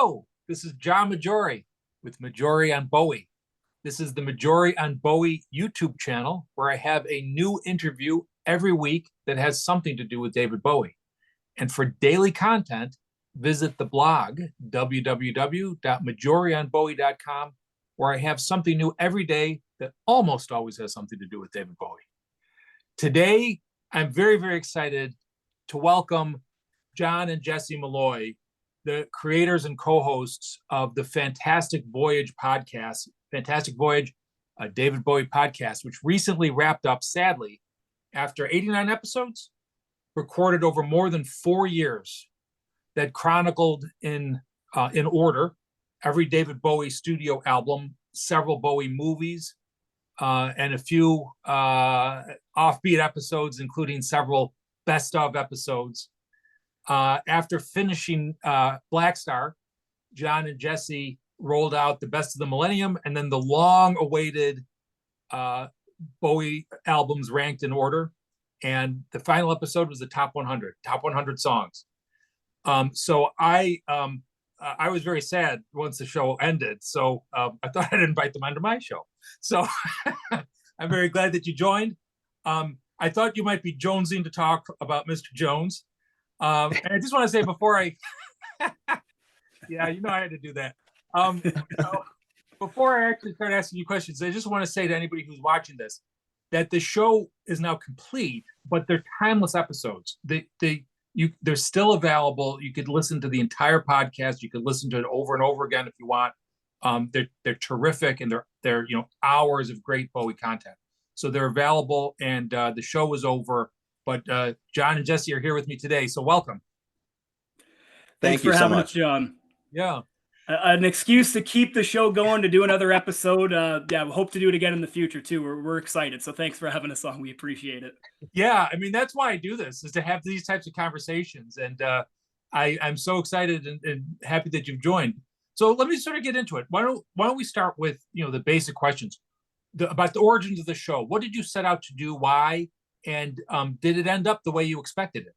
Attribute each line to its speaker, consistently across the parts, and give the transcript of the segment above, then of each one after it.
Speaker 1: Hello, this is John Majori with Majori on Bowie. This is the Majori on Bowie YouTube channel where I have a new interview every week that has something to do with David Bowie. And for daily content, visit the blog www.majorionbowie.com, where I have something new every day that almost always has something to do with David Bowie. Today, I'm very, very excited to welcome John and Jesse Malloy, the creators and co-hosts of the Fantastic Voyage podcast, Fantastic Voyage, a David Bowie podcast, which recently wrapped up, sadly, after 89 episodes, recorded over more than 4 years, that chronicled in order every David Bowie studio album, several Bowie movies, and a few offbeat episodes, including several best of episodes. After finishing Black Star, John and Jesse rolled out the Best of the Millennium and then the long-awaited Bowie albums ranked in order. And the final episode was the top 100 songs. So I was very sad once the show ended. So I thought I'd invite them onto my show. So I'm very glad that you joined. I thought you might be jonesing to talk about Mr. Jones. And I just want to say before yeah, I had to do that. So before I actually start asking you questions, I just want to say to anybody who's watching this that the show is now complete, but they're timeless episodes. They're still available. You could listen to the entire podcast. You could listen to it over and over again if you want. They're terrific, and they're hours of great Bowie content. So they're available, and the show is over. But John and Jesse are here with me today, so welcome.
Speaker 2: Thanks for having us, John.
Speaker 1: Yeah.
Speaker 2: An excuse to keep the show going, to do another episode. We hope to do it again in the future too. We're excited. So thanks for having us on. We appreciate it.
Speaker 1: Yeah, I mean, that's why I do this, is to have these types of conversations. And I'm so excited and happy that you've joined. So let me sort of get into it. Why don't we start with the basic questions about the origins of the show? What did you set out to do? Why? And did it end up the way you expected
Speaker 3: it?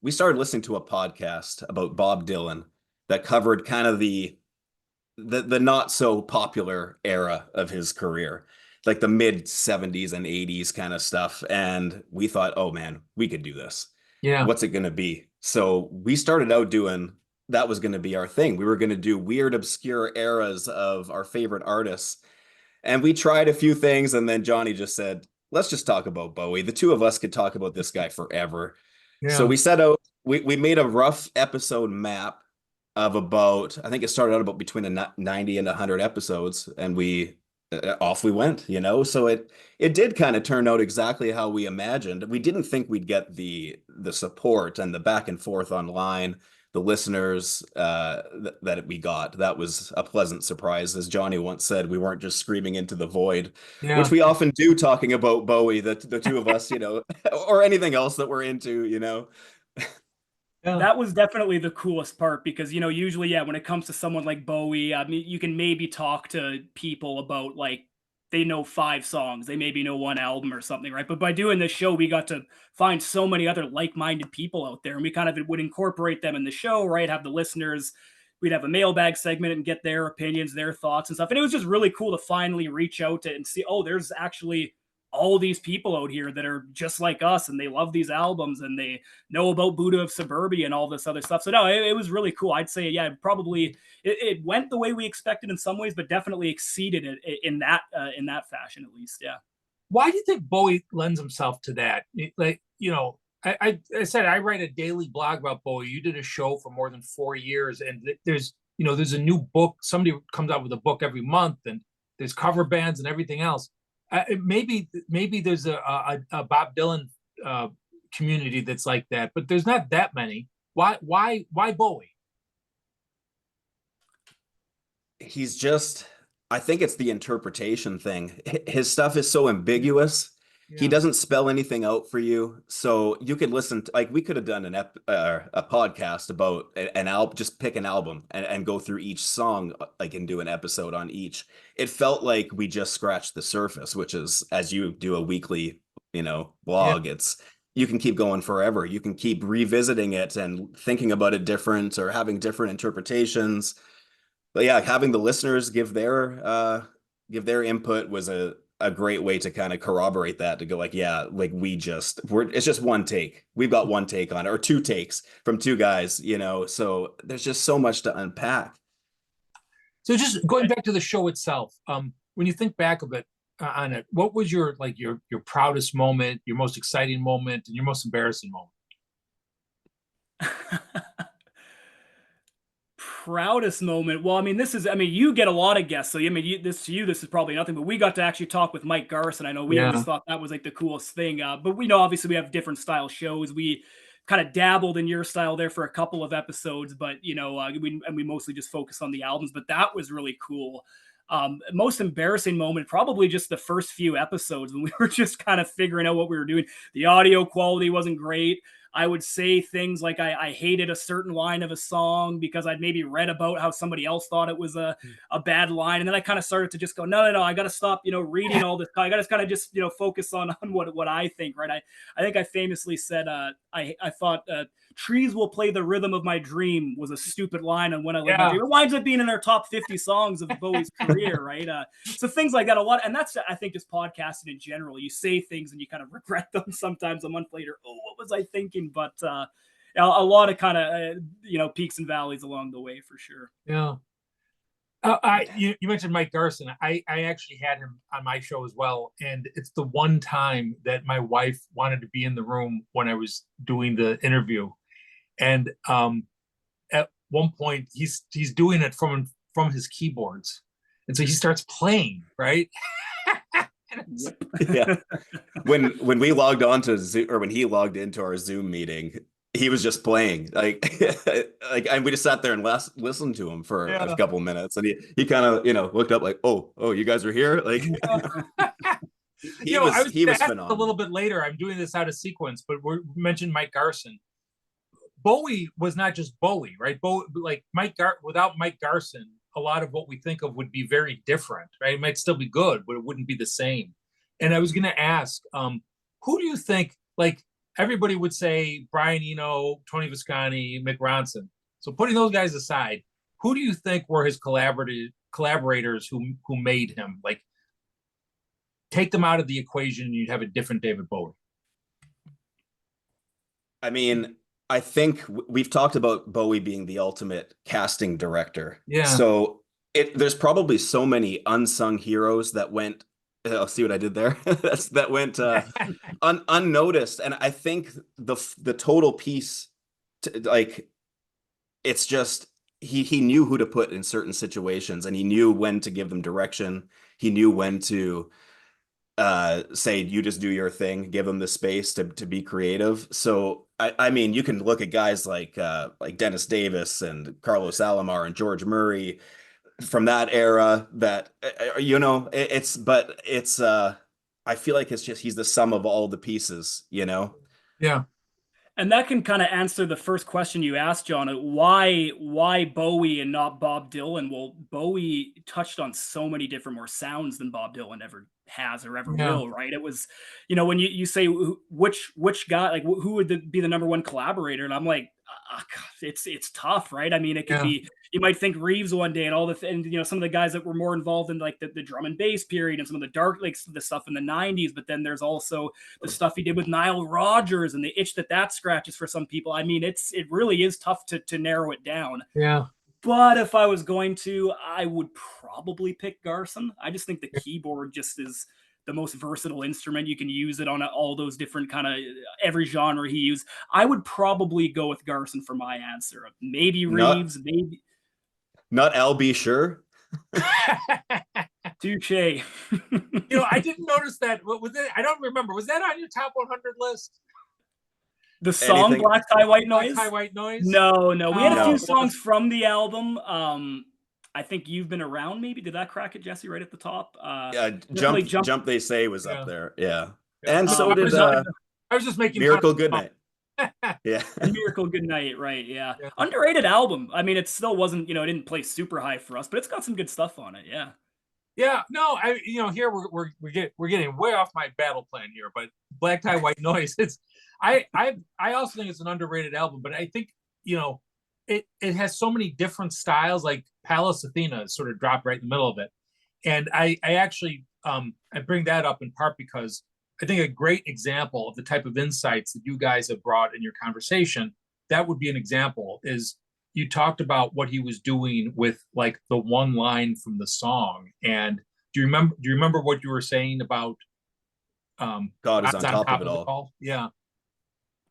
Speaker 3: We started listening to a podcast about Bob Dylan that covered kind of the not so popular era of his career, like the mid 70s and 80s kind of stuff. And we thought, oh man, we could do this.
Speaker 1: Yeah.
Speaker 3: What's it going to be? So we started out doing, that was going to be our thing. We were going to do weird, obscure eras of our favorite artists. And we tried a few things, and then Johnny just said, let's just talk about Bowie. The two of us could talk about this guy forever. Yeah. So we set out, we made a rough episode map of about, I think it started out about between 90 and 100 episodes, and off we went, So it did kind of turn out exactly how we imagined. We didn't think we'd get the support and the back and forth online, the listeners that we got. That was a pleasant surprise. As Johnny once said, we weren't just screaming into the void, which we often do talking about Bowie, the two of us, or anything else that we're into,
Speaker 2: Yeah. That was definitely the coolest part because, usually, when it comes to someone like Bowie, I mean, you can maybe talk to people about they know 5 songs, they maybe know 1 album or something, right? But by doing this show, we got to find so many other like-minded people out there, and we kind of would incorporate them in the show, right? Have the listeners, we'd have a mailbag segment and get their opinions, their thoughts and stuff. And it was just really cool to finally reach out to and see, oh, there's actually all these people out here that are just like us, and they love these albums, and they know about Buddha of Suburbia and all this other stuff. So no, it was really cool. I'd say, probably it went the way we expected in some ways, but definitely exceeded it in that fashion, at least. Yeah.
Speaker 1: Why do you think Bowie lends himself to that? I said, I write a daily blog about Bowie. You did a show for more than 4 years, and there's a new book. Somebody comes out with a book every month, and there's cover bands and everything else. Maybe there's a Bob Dylan community that's like that, but there's not that many. Why Bowie?
Speaker 3: He's just, I think it's the interpretation thing. His stuff is so ambiguous. Yeah. He doesn't spell anything out for you. So you could listen to, we could have done a podcast about an album, just pick an album and go through each song, and do an episode on each. It felt like we just scratched the surface, which is, as you do a weekly, blog, you can keep going forever. You can keep revisiting it and thinking about it different or having different interpretations. But yeah, having the listeners give their input was a great way to kind of corroborate that, to go like, yeah, like it's just one take. We've got one take on it, or two takes from two guys, so there's just so much to unpack.
Speaker 1: So just going back to the show itself, when you think back of it on it, what was your proudest moment, your most exciting moment, and your most embarrassing moment?
Speaker 2: Proudest moment. Well, I mean, you get a lot of guests, so I mean, this is probably nothing, but we got to actually talk with Mike Garson. I know we always thought that was like the coolest thing. But we know obviously we have different style shows. We kind of dabbled in your style there for a couple of episodes, but we mostly just focus on the albums. But that was really cool. Most embarrassing moment, probably just the first few episodes when we were just kind of figuring out what we were doing. The audio quality wasn't great. I would say things like I hated a certain line of a song because I'd maybe read about how somebody else thought it was a bad line. And then I kind of started to just go, no, I got to stop, reading all this. I got to kind of just, focus on what I think, right? I think I famously said, I thought trees will play the rhythm of my dream was a stupid line on When I Live My Dream. It winds up being in our top 50 songs of Bowie's career, right? So things like that a lot. And that's, I think, just podcasting in general. You say things and you kind of regret them sometimes a month later. Oh, what was I thinking? But a lot of kind of, peaks and valleys along the way for sure.
Speaker 1: Yeah. You mentioned Mike Garson. I actually had him on my show as well. And it's the one time that my wife wanted to be in the room when I was doing the interview. And at one point he's doing it from his keyboards. And so he starts playing, right?
Speaker 3: Yeah. When we logged on to Zoom, or when he logged into our Zoom meeting, he was just playing, and we just sat there and listened to him for a couple of minutes, and he kind of looked up like, oh, you guys are here, like. He was phenomenal.
Speaker 1: A little bit later, I'm doing this out of sequence, but we mentioned Mike Garson. Bowie was not just Bowie, right? Without Mike Garson, a lot of what we think of would be very different, right? It might still be good, but it wouldn't be the same. And I was going to ask, who do you think, everybody would say Brian Eno, Tony Visconti, Mick Ronson. So putting those guys aside, who do you think were his collaborators who made him? Take them out of the equation and you'd have a different David Bowie.
Speaker 3: I mean, I think we've talked about Bowie being the ultimate casting director.
Speaker 1: Yeah.
Speaker 3: So there's probably so many unsung heroes that went. I'll see what I did there. that went unnoticed, and I think the total piece, it's just he knew who to put in certain situations, and he knew when to give them direction. He knew when to say, you just do your thing, give them the space to be creative. So I mean, you can look at guys like Dennis Davis and Carlos Alomar and George Murray from that era that, I feel like it's just, he's the sum of all the pieces,
Speaker 1: Yeah.
Speaker 2: And that can kind of answer the first question you asked, John. Why Bowie and not Bob Dylan? Well, Bowie touched on so many different more sounds than Bob Dylan ever has or ever will, right? It was, when you say which guy, who would be the number one collaborator, and I'm like, it's tough, right? I mean, it could be, you might think Reeves one day and all and some of the guys that were more involved in the drum and bass period and some of the dark, the stuff in the 90s, but then there's also the stuff he did with Nile Rodgers and the itch that scratches for some people. I mean, it really is tough to narrow it down.
Speaker 1: Yeah.
Speaker 2: But if I was going to, I would probably pick Garson. I just think the keyboard just is the most versatile instrument. You can use it on all those different kind of every genre he used. I would probably go with Garson for my answer. Maybe Reeves, maybe.
Speaker 3: Not LB Sure.
Speaker 2: Touche.
Speaker 1: I didn't notice that. What was it? I don't remember. Was that on your top 100 list?
Speaker 2: The song Black Tie White Noise?
Speaker 1: Black Tie White Noise?
Speaker 2: No. We had a few songs from the album. I think You've Been Around, maybe. Did that crack it, Jesse, right at the top?
Speaker 3: Jump They Say was up there. Yeah. And so did
Speaker 1: I was just making
Speaker 3: Miracle Goodnight. Yeah.
Speaker 2: Miracle Goodnight, right? Yeah. Underrated album. I mean, it still wasn't, it didn't play super high for us, but it's got some good stuff on it. Yeah.
Speaker 1: Yeah, no, here we're getting way off my battle plan here, but Black Tie White Noise. I also think it's an underrated album, but I think, you know, it has so many different styles. Like Pallas Athena is sort of dropped right in the middle of it. And I actually I bring that up in part because I think a great example of the type of insights that you guys have brought in your conversation, that would be an example, is you talked about what he was doing with like the one line from the song. And do you remember what you were saying about
Speaker 3: God is on
Speaker 1: God's
Speaker 3: top of it all.
Speaker 1: Yeah.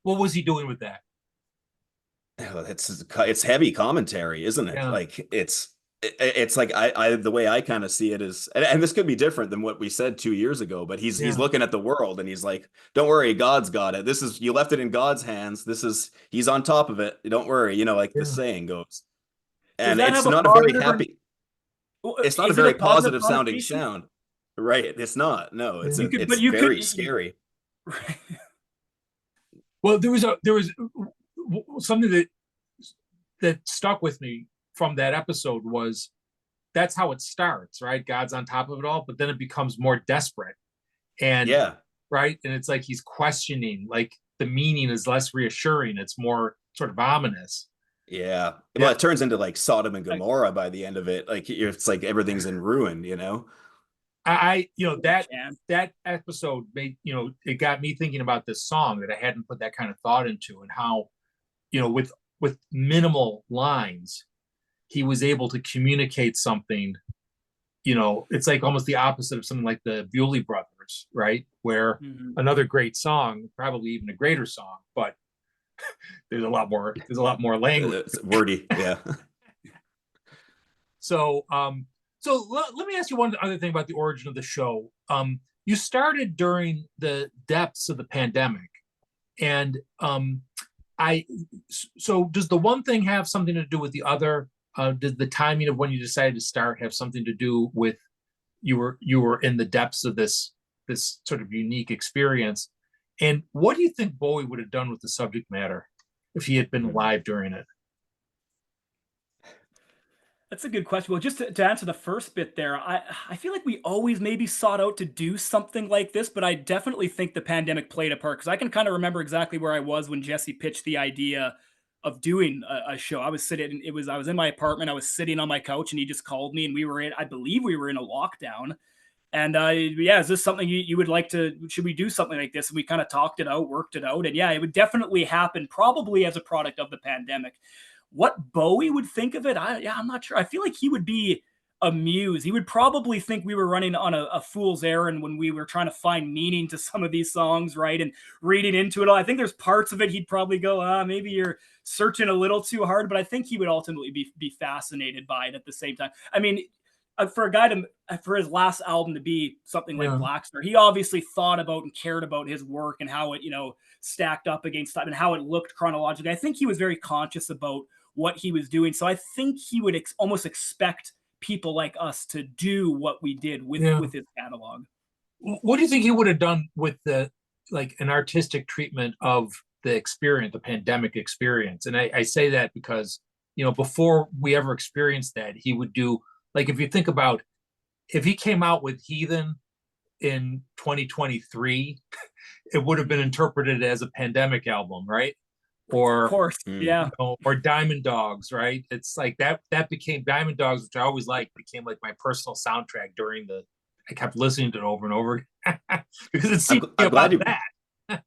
Speaker 1: What was he doing with that?
Speaker 3: It's heavy commentary, isn't it?
Speaker 1: Yeah.
Speaker 3: Like it's like I the way I kind of see it is, and this could be different than what we said 2 years ago, but he's looking at the world and he's like, don't worry, God's got it. This is, you left it in God's hands. He's on top of it. Don't worry, you know, like the saying goes. And it's not a very happy, it's not a very positive sounding sound. Right. It's not. No, it's very scary.
Speaker 2: Right.
Speaker 1: Well, there was something that stuck with me from that episode was that's how it starts, right? God's on top of it all, but then it becomes more desperate. And right. And it's like he's questioning, like the meaning is less reassuring. It's more sort of ominous.
Speaker 3: Yeah. Well, it turns into like Sodom and Gomorrah by the end of it. Like it's like everything's in ruin, you know?
Speaker 1: You know, that episode made, you know, it got me thinking about this song that I hadn't put that kind of thought into, and how, you know, with minimal lines, he was able to communicate something. You know, it's like almost the opposite of something like the Bewley Brothers, right? Where another great song, probably even a greater song, but there's a lot more language.
Speaker 3: It's wordy, yeah.
Speaker 1: So let me ask you one other thing about the origin of the show. You started during the depths of the pandemic, and so does the one thing have something to do with the other? Did the timing of when you decided to start have something to do with you were in the depths of this sort of unique experience? And what do you think Bowie would have done with the subject matter if he had been live during it?
Speaker 2: That's a good question. Well, just to answer the first bit there, I feel like we always maybe sought out to do something like this, but I definitely think the pandemic played a part, because I can kind of remember exactly where I was when Jesse pitched the idea of doing a show. I was in my apartment, I was sitting on my couch, and he just called me, and I believe we were in a lockdown. And is this something you would like to, should we do something like this? And we kind of talked it out, worked it out. And yeah, it would definitely happen, probably as a product of the pandemic. What Bowie would think of it, I'm not sure. I feel like he would be amused. He would probably think we were running on a fool's errand when we were trying to find meaning to some of these songs, right? And reading into it all. I think there's parts of it he'd probably go, maybe you're searching a little too hard, but I think he would ultimately be fascinated by it at the same time. I mean, for a guy for his last album to be something like Black Star, he obviously thought about and cared about his work and how it, you know, stacked up against that and how it looked chronologically. I think he was very conscious about what he was doing. So I think he would almost expect people like us to do what we did with his catalog.
Speaker 1: What do you think he would have done with an artistic treatment of the experience, the pandemic experience? And I say that because, you know, before we ever experienced that, he would do, like, if you think about, if he came out with Heathen in 2023, it would have been interpreted as a pandemic album, right? Or,
Speaker 2: of course, yeah.
Speaker 1: You know, or Diamond Dogs, right? It's like that became Diamond Dogs, which I always liked, became like my personal soundtrack during I kept listening to it over and over because it seemed about that.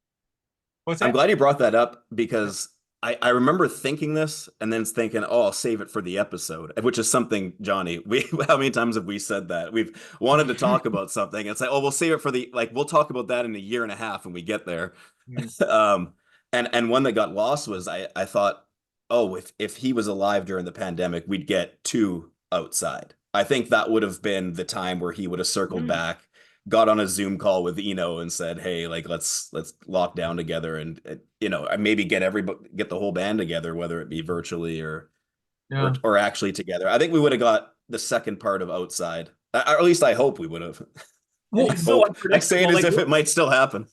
Speaker 1: What's that?
Speaker 3: I'm glad you brought that up, because I remember thinking this and then thinking, oh, I'll save it for the episode, which is something, Johnny, how many times have we said that? We've wanted to talk about something. It's like, oh, we'll save it for we'll talk about that in a year and a half when we get there. And one that got lost was I thought, oh, if he was alive during the pandemic, we'd get 2 Outside. I think that would have been the time where he would have circled back, got on a Zoom call with Eno and said, hey, like, let's lock down together and, you know, maybe get the whole band together, whether it be virtually or actually together. I think we would have got the second part of Outside, or at least I hope we would have.
Speaker 2: Well,
Speaker 3: I say it as if it might still happen.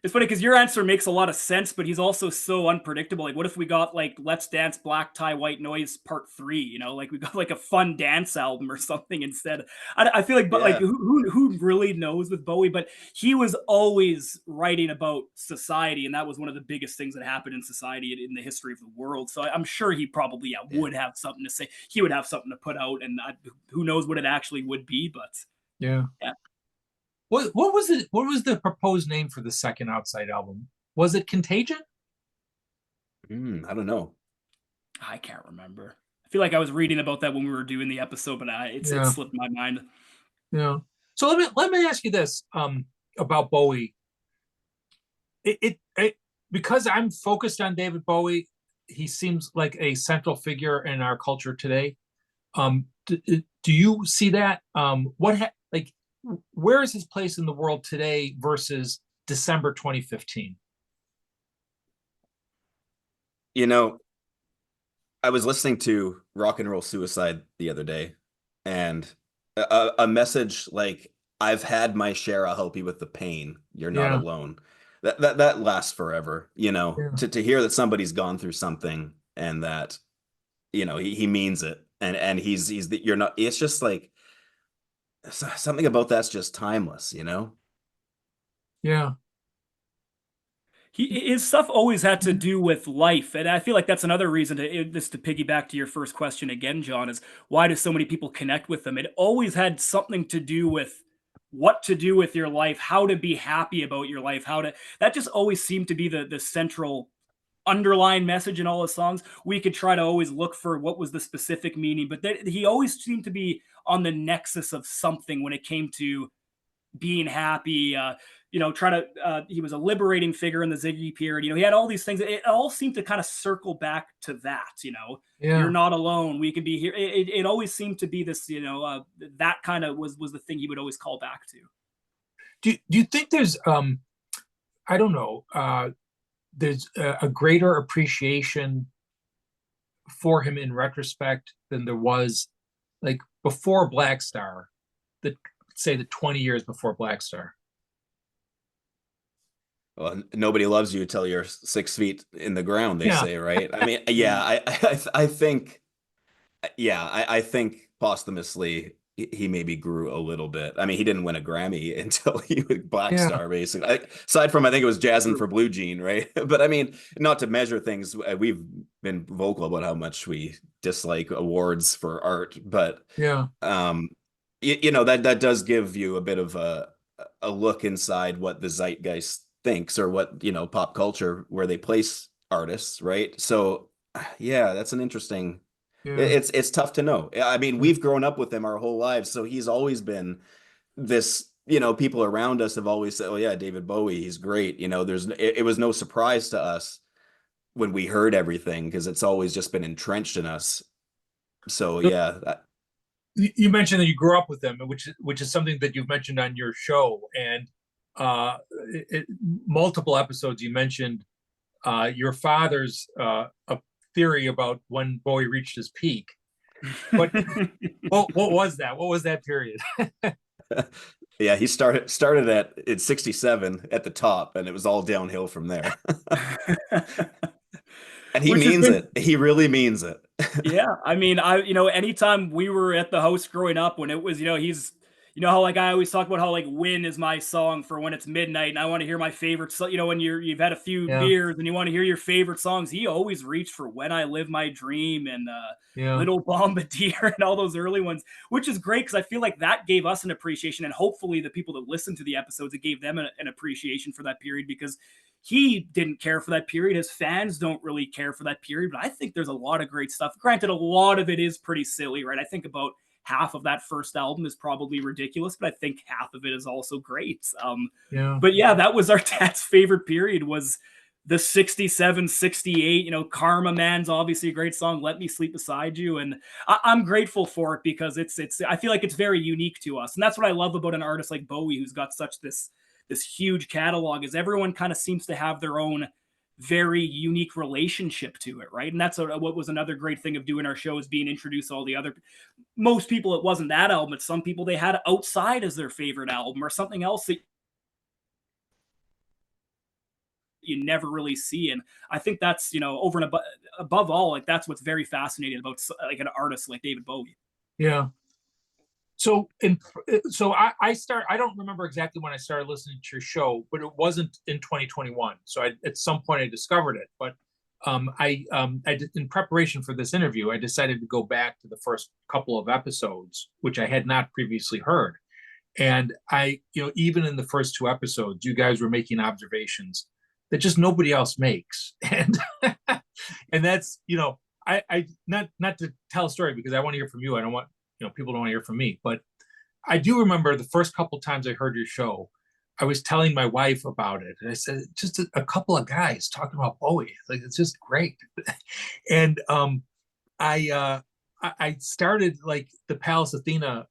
Speaker 2: It's funny because your answer makes a lot of sense, but he's also so unpredictable. Like, what if we got like Let's Dance Black Tie White Noise Part 3, you know, like we got like a fun dance album or something instead. I feel like, but like
Speaker 3: Yeah.
Speaker 2: who really knows with Bowie? But he was always writing about society, and that was one of the biggest things that happened in society in the history of the world. So I'm sure he probably would have something to say. He would have something to put out, and who knows what it actually would be, but
Speaker 1: Yeah. What was it? What was the proposed name for the second Outside album? Was it Contagion?
Speaker 3: I don't know.
Speaker 2: I can't remember. I feel like I was reading about that when we were doing the episode, but it slipped my mind.
Speaker 1: Yeah. So let me ask you this about Bowie. It because I'm focused on David Bowie, he seems like a central figure in our culture today. Do you see that? Where is his place in the world today versus December 2015?
Speaker 3: You know, I was listening to Rock and Roll Suicide the other day, and a message like, "I've had my share. I'll help you with the pain. You're not alone." That lasts forever. You know, to hear that somebody's gone through something and that, you know, he means it, and you're not. It's just like something about that's just timeless. You know.
Speaker 1: Yeah.
Speaker 2: His stuff always had to do with life, and I feel like that's another reason to piggyback to your first question again, John, is why do so many people connect with them? It always had something to do with what to do with your life, how to be happy about your life, that just always seemed to be the central underlying message in all his songs. We could try to always look for what was the specific meaning, but he always seemed to be on the nexus of something when it came to being happy, he was a liberating figure in the Ziggy period. You know, he had all these things. It all seemed to kind of circle back to that, you know, you're not alone. We could be here. It always seemed to be this, that kind of was the thing he would always call back to.
Speaker 1: Do you think there's, I don't know, there's a greater appreciation for him in retrospect than there was like before Black Star, say the 20 years before Black Star?
Speaker 3: Well, nobody loves you till you're 6 feet in the ground, they say, right? I mean, I think, I think posthumously he maybe grew a little bit. I mean, he didn't win a Grammy until he was Black Star, basically. Aside from, I think it was Jazzin' for Blue Jean, right? But I mean, not to measure things, we've been vocal about how much we dislike awards for art, but that does give you a bit of a look inside what the zeitgeist thinks, or what, pop culture, where they place artists, right? So that's an interesting, it's tough to know. I mean, we've grown up with him our whole lives, so he's always been this, people around us have always said, oh yeah, David Bowie, he's great. It was no surprise to us when we heard everything, because it's always just been entrenched in us. So
Speaker 1: you mentioned that you grew up with them, which is something that you've mentioned on your show, and multiple episodes you mentioned your father's theory about when Bowie reached his peak. But what was that? What was that period?
Speaker 3: Yeah, he started at 67 at the top, and it was all downhill from there. And he means it. He really means it.
Speaker 2: Yeah, I mean, anytime we were at the house growing up, when it was, how like I always talk about how like "Win" is my song for when it's midnight and I want to hear my favorite. When you've had a few beers and you want to hear your favorite songs, he always reached for "When I Live My Dream" and "Little Bombardier" and all those early ones, which is great because I feel like that gave us an appreciation, and hopefully the people that listen to the episodes, it gave them an appreciation for that period, because he didn't care for that period. His fans don't really care for that period, but I think there's a lot of great stuff. Granted, a lot of it is pretty silly, right? I think about half of that first album is probably ridiculous, but I think half of it is also great. But that was our dad's favorite period, was the 67, 68, Karma Man's obviously a great song. Let Me Sleep Beside You. And I'm grateful for it, because I feel like it's very unique to us. And that's what I love about an artist like Bowie, who's got such this huge catalog, is everyone kind of seems to have their own very unique relationship to it, right? And that's what was another great thing of doing our show, is being introduced to all the other. Most people, it wasn't that album, but some people, they had Outside as their favorite album, or something else that you never really see. And I think that's, over and above all, like that's what's very fascinating about like an artist like David Bowie.
Speaker 1: Yeah. So I don't remember exactly when I started listening to your show, but it wasn't in 2021. So at some point I discovered it, but I did, in preparation for this interview, I decided to go back to the first couple of episodes, which I had not previously heard. And even in the first two episodes, you guys were making observations that just nobody else makes. And and that's, I not to tell a story because I want to hear from you. I don't want, people don't want to hear from me. But I do remember the first couple times I heard your show, I was telling my wife about it. And I said, just a couple of guys talking about Bowie. Like, it's just great. And I started like the Pallas Athena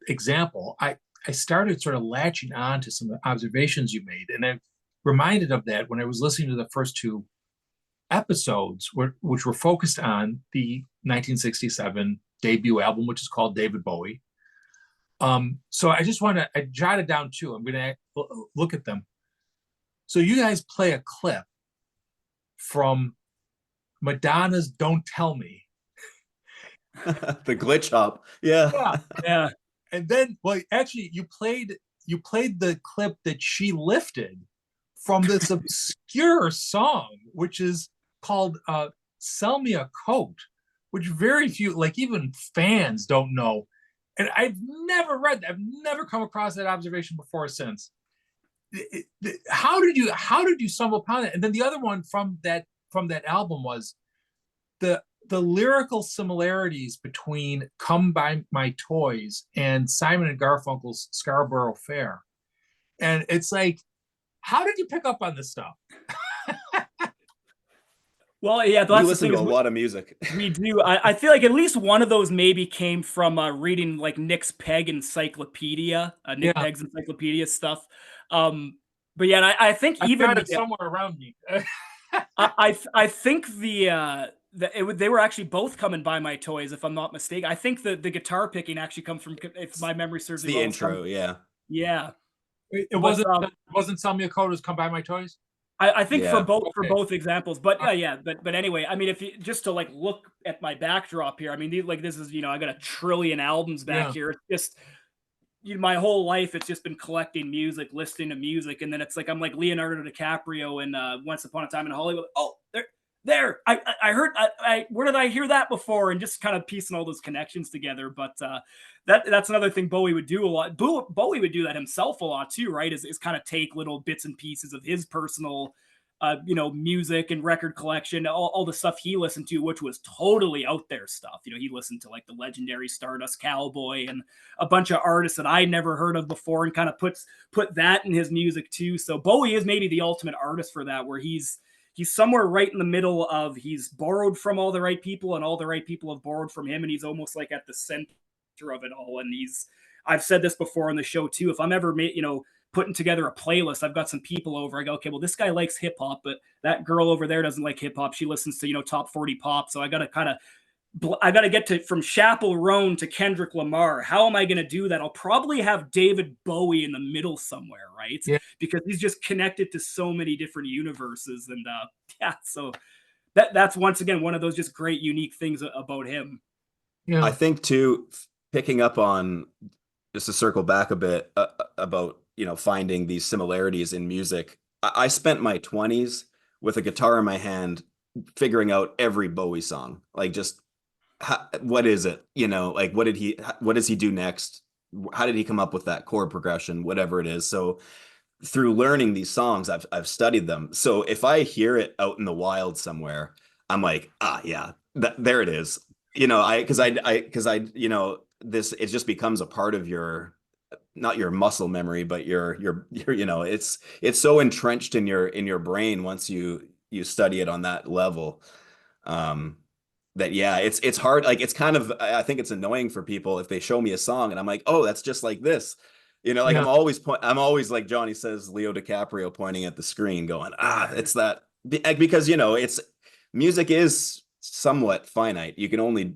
Speaker 1: example. I started sort of latching on to some observations you made. And I'm reminded of that when I was listening to the first two episodes, which were focused on the 1967 debut album, which is called David Bowie. So I jotted down two. I'm going to look at them. So you guys play a clip from Madonna's Don't Tell Me.
Speaker 3: The glitch hop. Yeah.
Speaker 2: Yeah.
Speaker 1: And then, well, actually you played the clip that she lifted from this obscure song, which is called Sell Me a Coat, which very few, like even fans don't know. And I've never read that. I've never come across that observation before or since. How did you stumble upon it? And then the other one from that album was the lyrical similarities between Come Buy My Toys and Simon and Garfunkel's Scarborough Fair. And it's like, how did you pick up on this stuff?
Speaker 2: Well, yeah,
Speaker 3: we listen to a lot of music.
Speaker 2: We do. I feel like at least one of those maybe came from reading like Nick's Peg Encyclopedia, Pegg's Encyclopedia stuff. But yeah, I think
Speaker 1: I've got it somewhere around me.
Speaker 2: I think they were actually both coming by my toys, if I'm not mistaken. I think the guitar picking actually comes from, if my memory serves me
Speaker 3: the
Speaker 2: well,
Speaker 3: intro,
Speaker 2: yeah.
Speaker 1: It wasn't Sell Me a Coat, it was Come Buy My Toys.
Speaker 2: I think for both examples, but but anyway, I mean, if you just to like look at my backdrop here, I mean, this is I got a trillion albums back here. It's just my whole life, it's just been collecting music, listening to music, and then it's like I'm like Leonardo DiCaprio in Once Upon a Time in Hollywood. Oh, there, I heard, where did I hear that before? And just kind of piecing all those connections together. But that's another thing Bowie would do a lot. Bowie would do that himself a lot too, right? Is kind of take little bits and pieces of his personal, music and record collection, all the stuff he listened to, which was totally out there stuff. He listened to like the legendary Stardust Cowboy and a bunch of artists that I never heard of before, and kind of put that in his music too. So Bowie is maybe the ultimate artist for that, where he's somewhere right in the middle of, he's borrowed from all the right people and all the right people have borrowed from him. And he's almost like at the center of it all. And I've said this before on the show too, if I'm ever putting together a playlist, I've got some people over, I go, okay, well, this guy likes hip hop, but that girl over there doesn't like hip hop. She listens to, top 40 pop. So I got to get to from Chappell Roan to Kendrick Lamar. How am I going to do that? I'll probably have David Bowie in the middle somewhere, right?
Speaker 1: Yeah.
Speaker 2: Because he's just connected to so many different universes. And so that's once again one of those just great, unique things about him.
Speaker 1: Yeah.
Speaker 3: I think too, picking up on, just to circle back a bit about, finding these similarities in music. I spent my 20s with a guitar in my hand, figuring out every Bowie song, like just what is it? Like what does he do next? How did he come up with that chord progression, whatever it is? So through learning these songs, I've studied them. So if I hear it out in the wild somewhere, I'm like, there it is. It just becomes a part of your, not your muscle memory, but your it's so entrenched in your brain once you study it on that level. It's hard. Like, it's kind of, I think it's annoying for people if they show me a song and I'm like, oh, that's just like this, I'm always like Johnny says, Leo DiCaprio, pointing at the screen going, it's that, because, it's music is somewhat finite. You can only,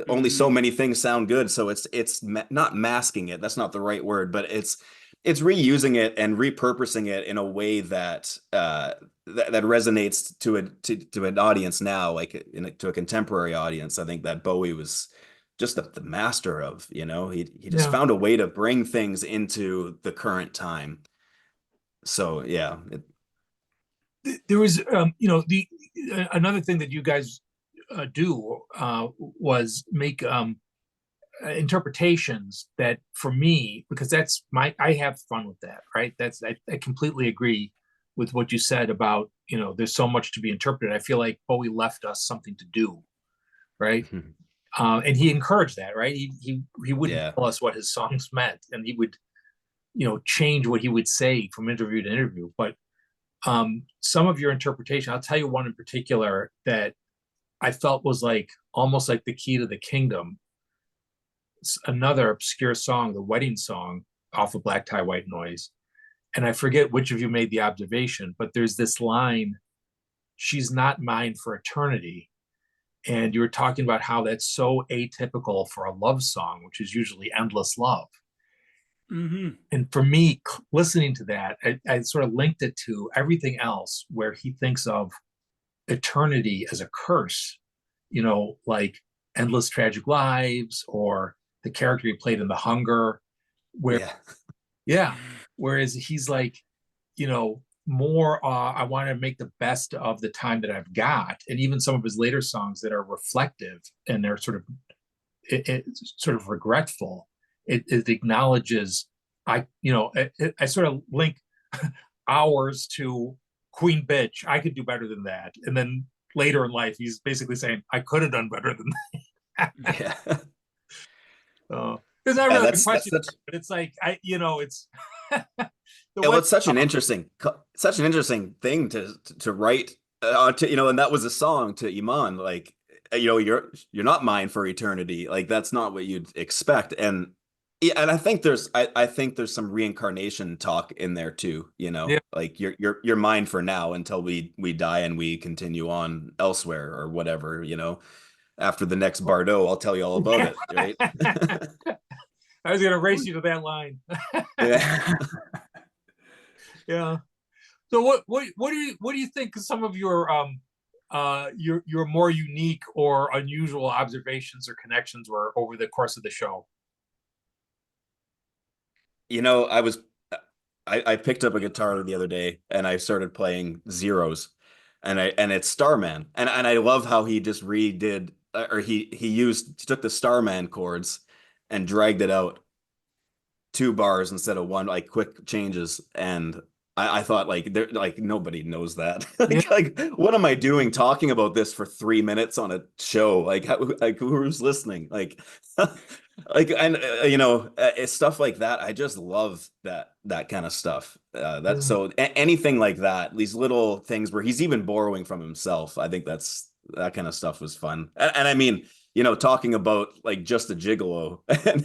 Speaker 3: only so many things sound good. So it's not masking it. That's not the right word, but it's it's reusing it and repurposing it in a way that that resonates to an audience now, like to a contemporary audience. I think that Bowie was just the master of, you know, he just
Speaker 1: Yeah.
Speaker 3: found a way to bring things into the current time. So yeah,
Speaker 1: There was, another thing that you guys do was make interpretations that, for me, because I have fun with that, right? I completely agree with what you said about, there's so much to be interpreted. I feel like Bowie left us something to do, right? And he encouraged that, right? He wouldn't
Speaker 3: yeah.
Speaker 1: tell us what his songs meant, and he would, change what he would say from interview to interview. But some of your interpretation, I'll tell you one in particular that I felt was like almost like the key to the kingdom. It's another obscure song, the wedding song off of Black Tie White Noise. And I forget which of you made the observation, but there's this line, "She's not mine for eternity." And you were talking about how that's so atypical for a love song, which is usually endless love.
Speaker 2: Mm-hmm.
Speaker 1: And for me, listening to that, I sort of linked it to everything else where he thinks of eternity as a curse, like Endless Tragic Lives, or the character he played in The Hunger, where, yeah, whereas he's like, more, I want to make the best of the time that I've got. And even some of his later songs that are reflective and they're sort of regretful, it acknowledges, I sort of link Hours to Queen Bitch. I could do better than that. And then later in life, he's basically saying, I could have done better than that.
Speaker 3: Yeah.
Speaker 1: It's not really a question,
Speaker 3: That's
Speaker 1: but it's like, it's
Speaker 3: it's such an interesting thing to write, and that was a song to Iman, like, you're not mine for eternity. Like, that's not what you'd expect. And yeah, and I think there's some reincarnation talk in there too,
Speaker 1: Yeah.
Speaker 3: like you're mine for now until we die and we continue on elsewhere or whatever, after the next Bardot, I'll tell you all about it, right?
Speaker 1: I was gonna race you to that line.
Speaker 3: Yeah.
Speaker 1: Yeah. So what do you think some of your more unique or unusual observations or connections were over the course of the show?
Speaker 3: I picked up a guitar the other day and I started playing zeros, and it's Starman, and I love how he just redid, or he took the Starman chords and dragged it out 2 bars instead of one, like quick changes. And I thought, like, there, like, nobody knows that. like, what am I doing talking about this for 3 minutes on a show? Like, who's listening? Like, like, and it's stuff like that. I just love that kind of stuff. So anything like that, these little things where he's even borrowing from himself. I think that kind of stuff was fun. And I mean, talking about like Just a Gigolo,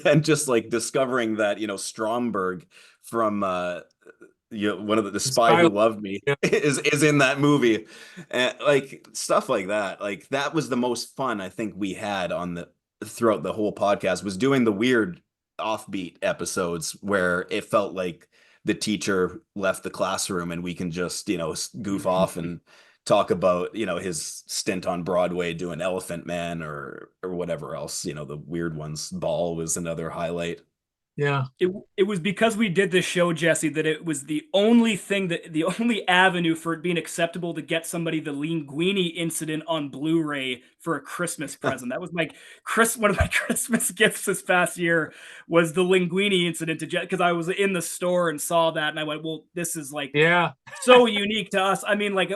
Speaker 3: and just like discovering that, Stromberg from one of the Spy Who Loved Me is in that movie, and like stuff like that. Like, that was the most fun I think we had throughout the whole podcast, was doing the weird offbeat episodes where it felt like the teacher left the classroom and we can just, goof off and talk about, his stint on Broadway doing Elephant Man or whatever else, the weird ones. Ball was another highlight.
Speaker 1: Yeah.
Speaker 2: It was because we did this show, Jesse, that it was the only avenue for it being acceptable to get somebody the Linguini Incident on Blu-ray for a Christmas present. That was one of my Christmas gifts this past year, was the Linguini Incident because I was in the store and saw that and I went, well, this is like so unique to us. I mean, like,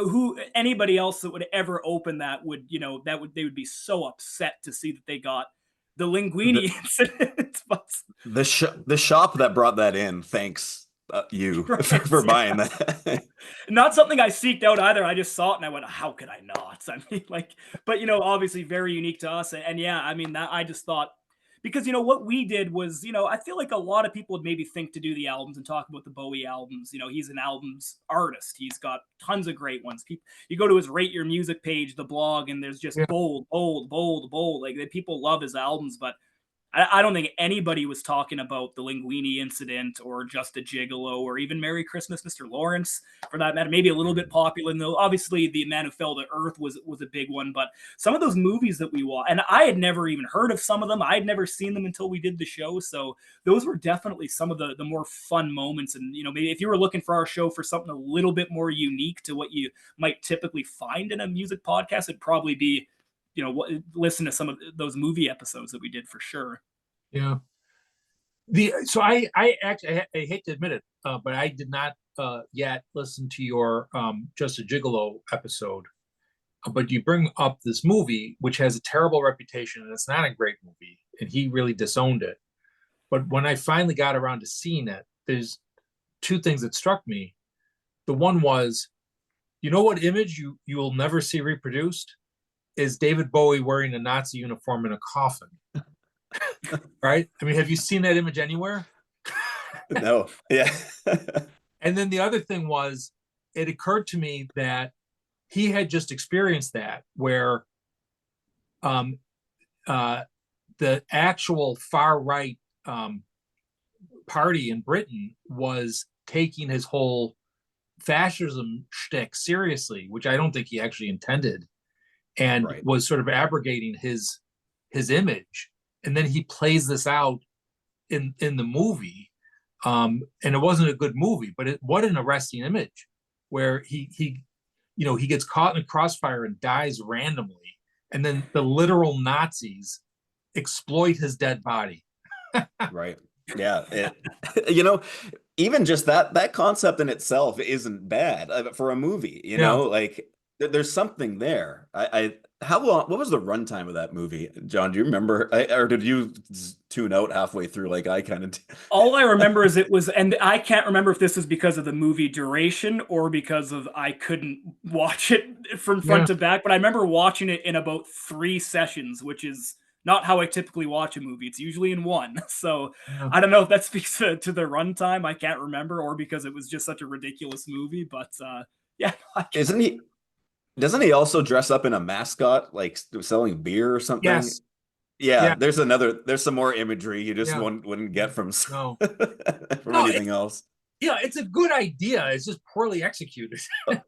Speaker 2: anybody else that would ever open that would, they would be so upset to see that they got the Linguini Incident.
Speaker 3: The shop that brought that in thanks you for buying that.
Speaker 2: Not something I seeked out either. I just saw it and I went, how could I not? I mean, like, but obviously very unique to us. And yeah, I mean, that I just thought, because what we did was, I feel like a lot of people would maybe think to do the albums and talk about the Bowie albums. He's an albums artist. He's got tons of great ones. You go to his Rate Your Music page, the blog, and there's just bold. Like, people love his albums, but I don't think anybody was talking about the Linguini Incident or Just a Gigolo or even Merry Christmas, Mr. Lawrence, for that matter. Maybe a little bit popular, though. Obviously, The Man Who Fell to Earth was a big one, but some of those movies that we watched, and I had never even heard of some of them. I had never seen them until we did the show, so those were definitely some of the more fun moments. And maybe if you were looking for our show for something a little bit more unique to what you might typically find in a music podcast, it'd probably be listen to some of those movie episodes that we did for sure.
Speaker 1: Yeah. So I actually, I hate to admit it, but I did not yet listen to your Just a Gigolo episode. But you bring up this movie, which has a terrible reputation, and it's not a great movie, and he really disowned it. But when I finally got around to seeing it, there's two things that struck me. The one was, what image you'll never see reproduced is David Bowie wearing a Nazi uniform in a coffin. Right? I mean, have you seen that image anywhere?
Speaker 3: No. Yeah.
Speaker 1: And then the other thing was, it occurred to me that he had just experienced that, where the actual far right party in Britain was taking his whole fascism shtick seriously, which I don't think he actually intended, and was sort of abrogating his image. And then he plays this out in the movie, and it wasn't a good movie, but what an arresting image, where he gets caught in a crossfire and dies randomly, and then the literal Nazis exploit his dead body.
Speaker 3: Right. Yeah. Even just that concept in itself isn't bad for a movie, like there's something there. How long, what was the runtime of that movie, John? Do you remember? Or did you tune out halfway through like I kind of did?
Speaker 2: All I remember is it was, and I can't remember if this is because of the movie duration or because of I couldn't watch it from front to back, but I remember watching it in about 3 sessions, which is not how I typically watch a movie. It's usually in one. So I don't know if that speaks to the runtime. I can't remember, or because it was just such a ridiculous movie. But yeah.
Speaker 3: Doesn't he also dress up in a mascot, like selling beer or something?
Speaker 1: Yes.
Speaker 3: Yeah. There's some more imagery you just wouldn't get from anything else.
Speaker 1: Yeah, it's a good idea. It's just poorly executed.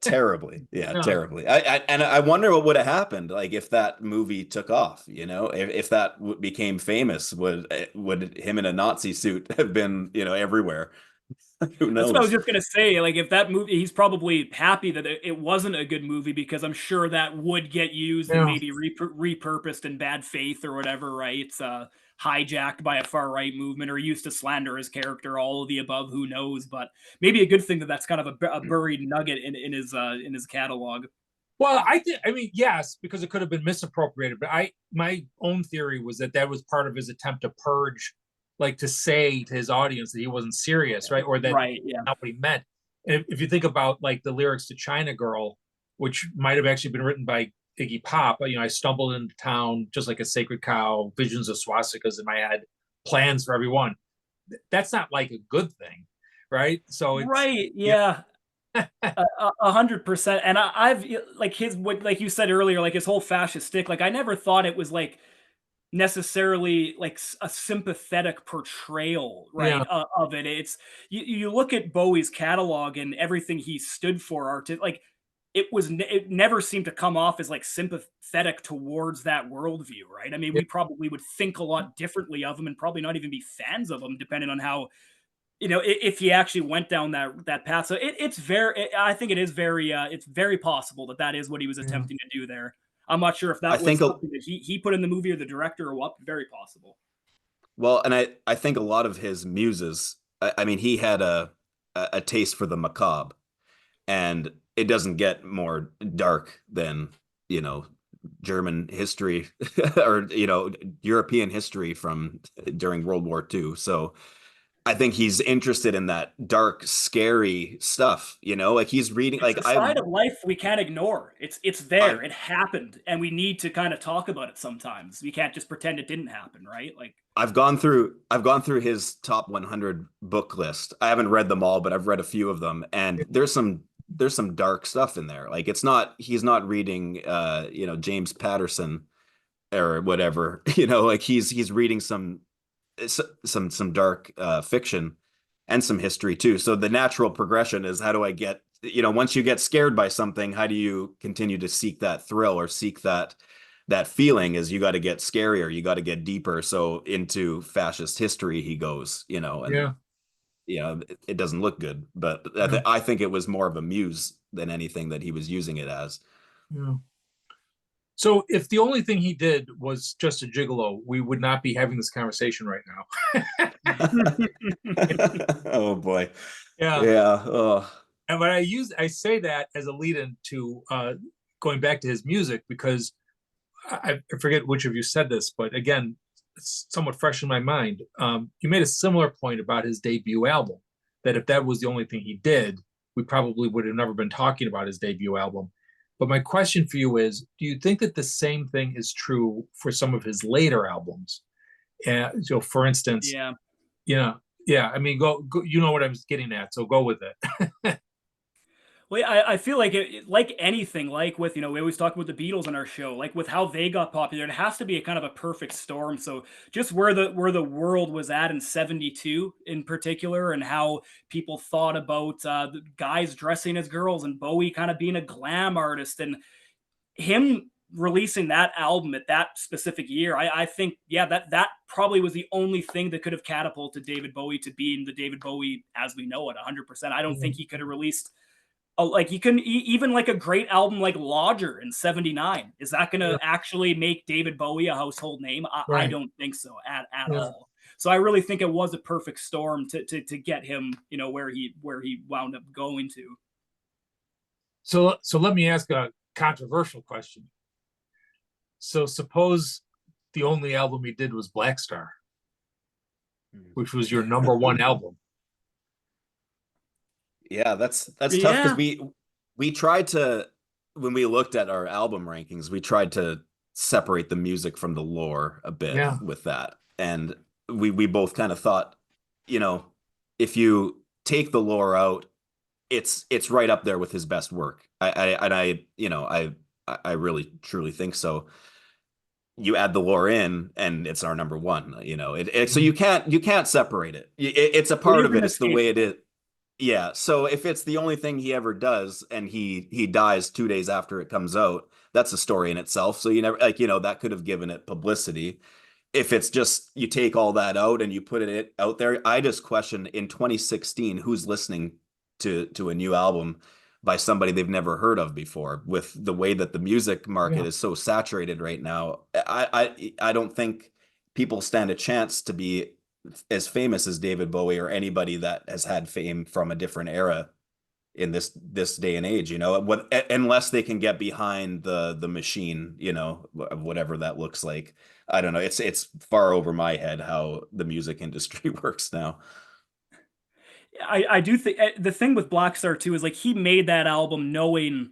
Speaker 3: Terribly. Yeah, terribly. I wonder what would have happened, like if that movie took off, if that became famous, would him in a Nazi suit have been, everywhere? Who knows?
Speaker 2: That's what I was just gonna say. Like, if that movie, he's probably happy that it wasn't a good movie, because I'm sure that would get used and maybe repurposed in bad faith or whatever, right? It's hijacked by a far right movement or used to slander his character, all of the above. Who knows? But maybe a good thing that's kind of a buried nugget in his catalog.
Speaker 1: Well, I mean, yes, because it could have been misappropriated. But my own theory was that was part of his attempt to purge, like to say to his audience that he wasn't serious, right? Or that not what he meant. And if you think about like the lyrics to China Girl, which might have actually been written by Iggy Pop, I stumbled into town just like a sacred cow, visions of swastikas in my head, plans for everyone. That's not like a good thing, right? So it's,
Speaker 2: yeah. 100%. And I've like like you said earlier, like his whole fascist stick, like I never thought it was like necessarily like a sympathetic portrayal, right? Of it. It's you look at Bowie's catalog and everything he stood for, like it never seemed to come off as like sympathetic towards that worldview, right? I mean, we probably would think a lot differently of him and probably not even be fans of him, depending on how, if he actually went down that path. So I think it is it's very possible that is what he was attempting to do there. I'm not sure if that was something that he put in the movie or the director or what. Very possible.
Speaker 3: Well, and I think a lot of his muses, I mean, he had a taste for the macabre, and it doesn't get more dark than, German history or, European history from during World War II. So I think he's interested in that dark, scary stuff, like he's reading,
Speaker 2: it's a side of life we can't ignore. It's there. It happened, and we need to kind of talk about it sometimes. We can't just pretend it didn't happen, right? Like
Speaker 3: I've gone through his top 100 book list. I haven't read them all, but I've read a few of them, and there's some dark stuff in there. Like he's not reading James Patterson or whatever, like he's reading some some dark fiction and some history too. So the natural progression is, how do I get, once you get scared by something, how do you continue to seek that thrill or seek that feeling? Is you got to get scarier, you got to get deeper. So into fascist history he goes, and it doesn't look good, but I think it was more of a muse than anything that he was using it as.
Speaker 1: Yeah. So if the only thing he did was just a gigolo, we would not be having this conversation right now.
Speaker 3: Oh boy.
Speaker 1: Yeah.
Speaker 3: Yeah. Oh.
Speaker 1: And when I say that as a lead-in to going back to his music, because I forget which of you said this, but again, it's somewhat fresh in my mind. You made a similar point about his debut album, that if that was the only thing he did, we probably would have never been talking about his debut album. But my question for you is, do you think that the same thing is true for some of his later albums? And so, for instance, yeah. I mean, go. You know what I'm getting at, so go with it.
Speaker 2: Well, I feel like like anything, like with, we always talk about the Beatles on our show, like with how they got popular, it has to be a kind of a perfect storm. So just where the world was at in 72 in particular, and how people thought about the guys dressing as girls, and Bowie kind of being a glam artist, and him releasing that album at that specific year, I think, that probably was the only thing that could have catapulted David Bowie to being the David Bowie as we know it 100%. I don't think he could have released like, you can even like a great album like Lodger in 79. Is that going to actually make David Bowie a household name? I don't think so at all. So I really think it was a perfect storm to get him, where he wound up going to.
Speaker 1: So let me ask a controversial question. So suppose the only album he did was Black Star, which was your number one album.
Speaker 3: Yeah, that's tough, because we tried to, when we looked at our album rankings, we tried to separate the music from the lore a bit with that. And we both kind of thought, if you take the lore out, it's right up there with his best work. I really truly think so. You add the lore in and it's our number one, so you can't separate it. It's a part of it. It's the way it is. Yeah, so if it's the only thing he ever does and he dies 2 days after it comes out, that's a story in itself. So you never, that could have given it publicity. If it's just you take all that out and you put it out there, I just question in 2016 who's listening to a new album by somebody they've never heard of before. With the way that the music market is so saturated right now, I don't think people stand a chance to be as famous as David Bowie or anybody that has had fame from a different era in this day and age, unless they can get behind the machine, of whatever that looks like. I don't know. It's far over my head how the music industry works now.
Speaker 2: I do think the thing with Black Star too is, like, he made that album knowing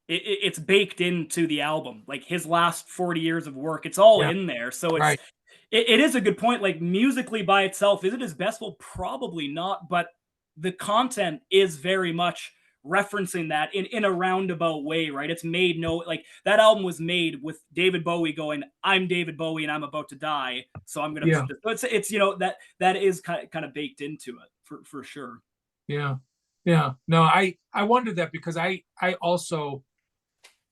Speaker 2: it's baked into the album, like his last 40 years of work, it's all in there. So it is a good point. Like, musically by itself, is it his best? Well, probably not, but the content is very much referencing that in a roundabout way, right? It's made like that album was made with David Bowie going, I'm David Bowie and I'm about to die, so I'm gonna put this. So it's that is kind of baked into it for sure.
Speaker 1: No, I wondered that, because I also,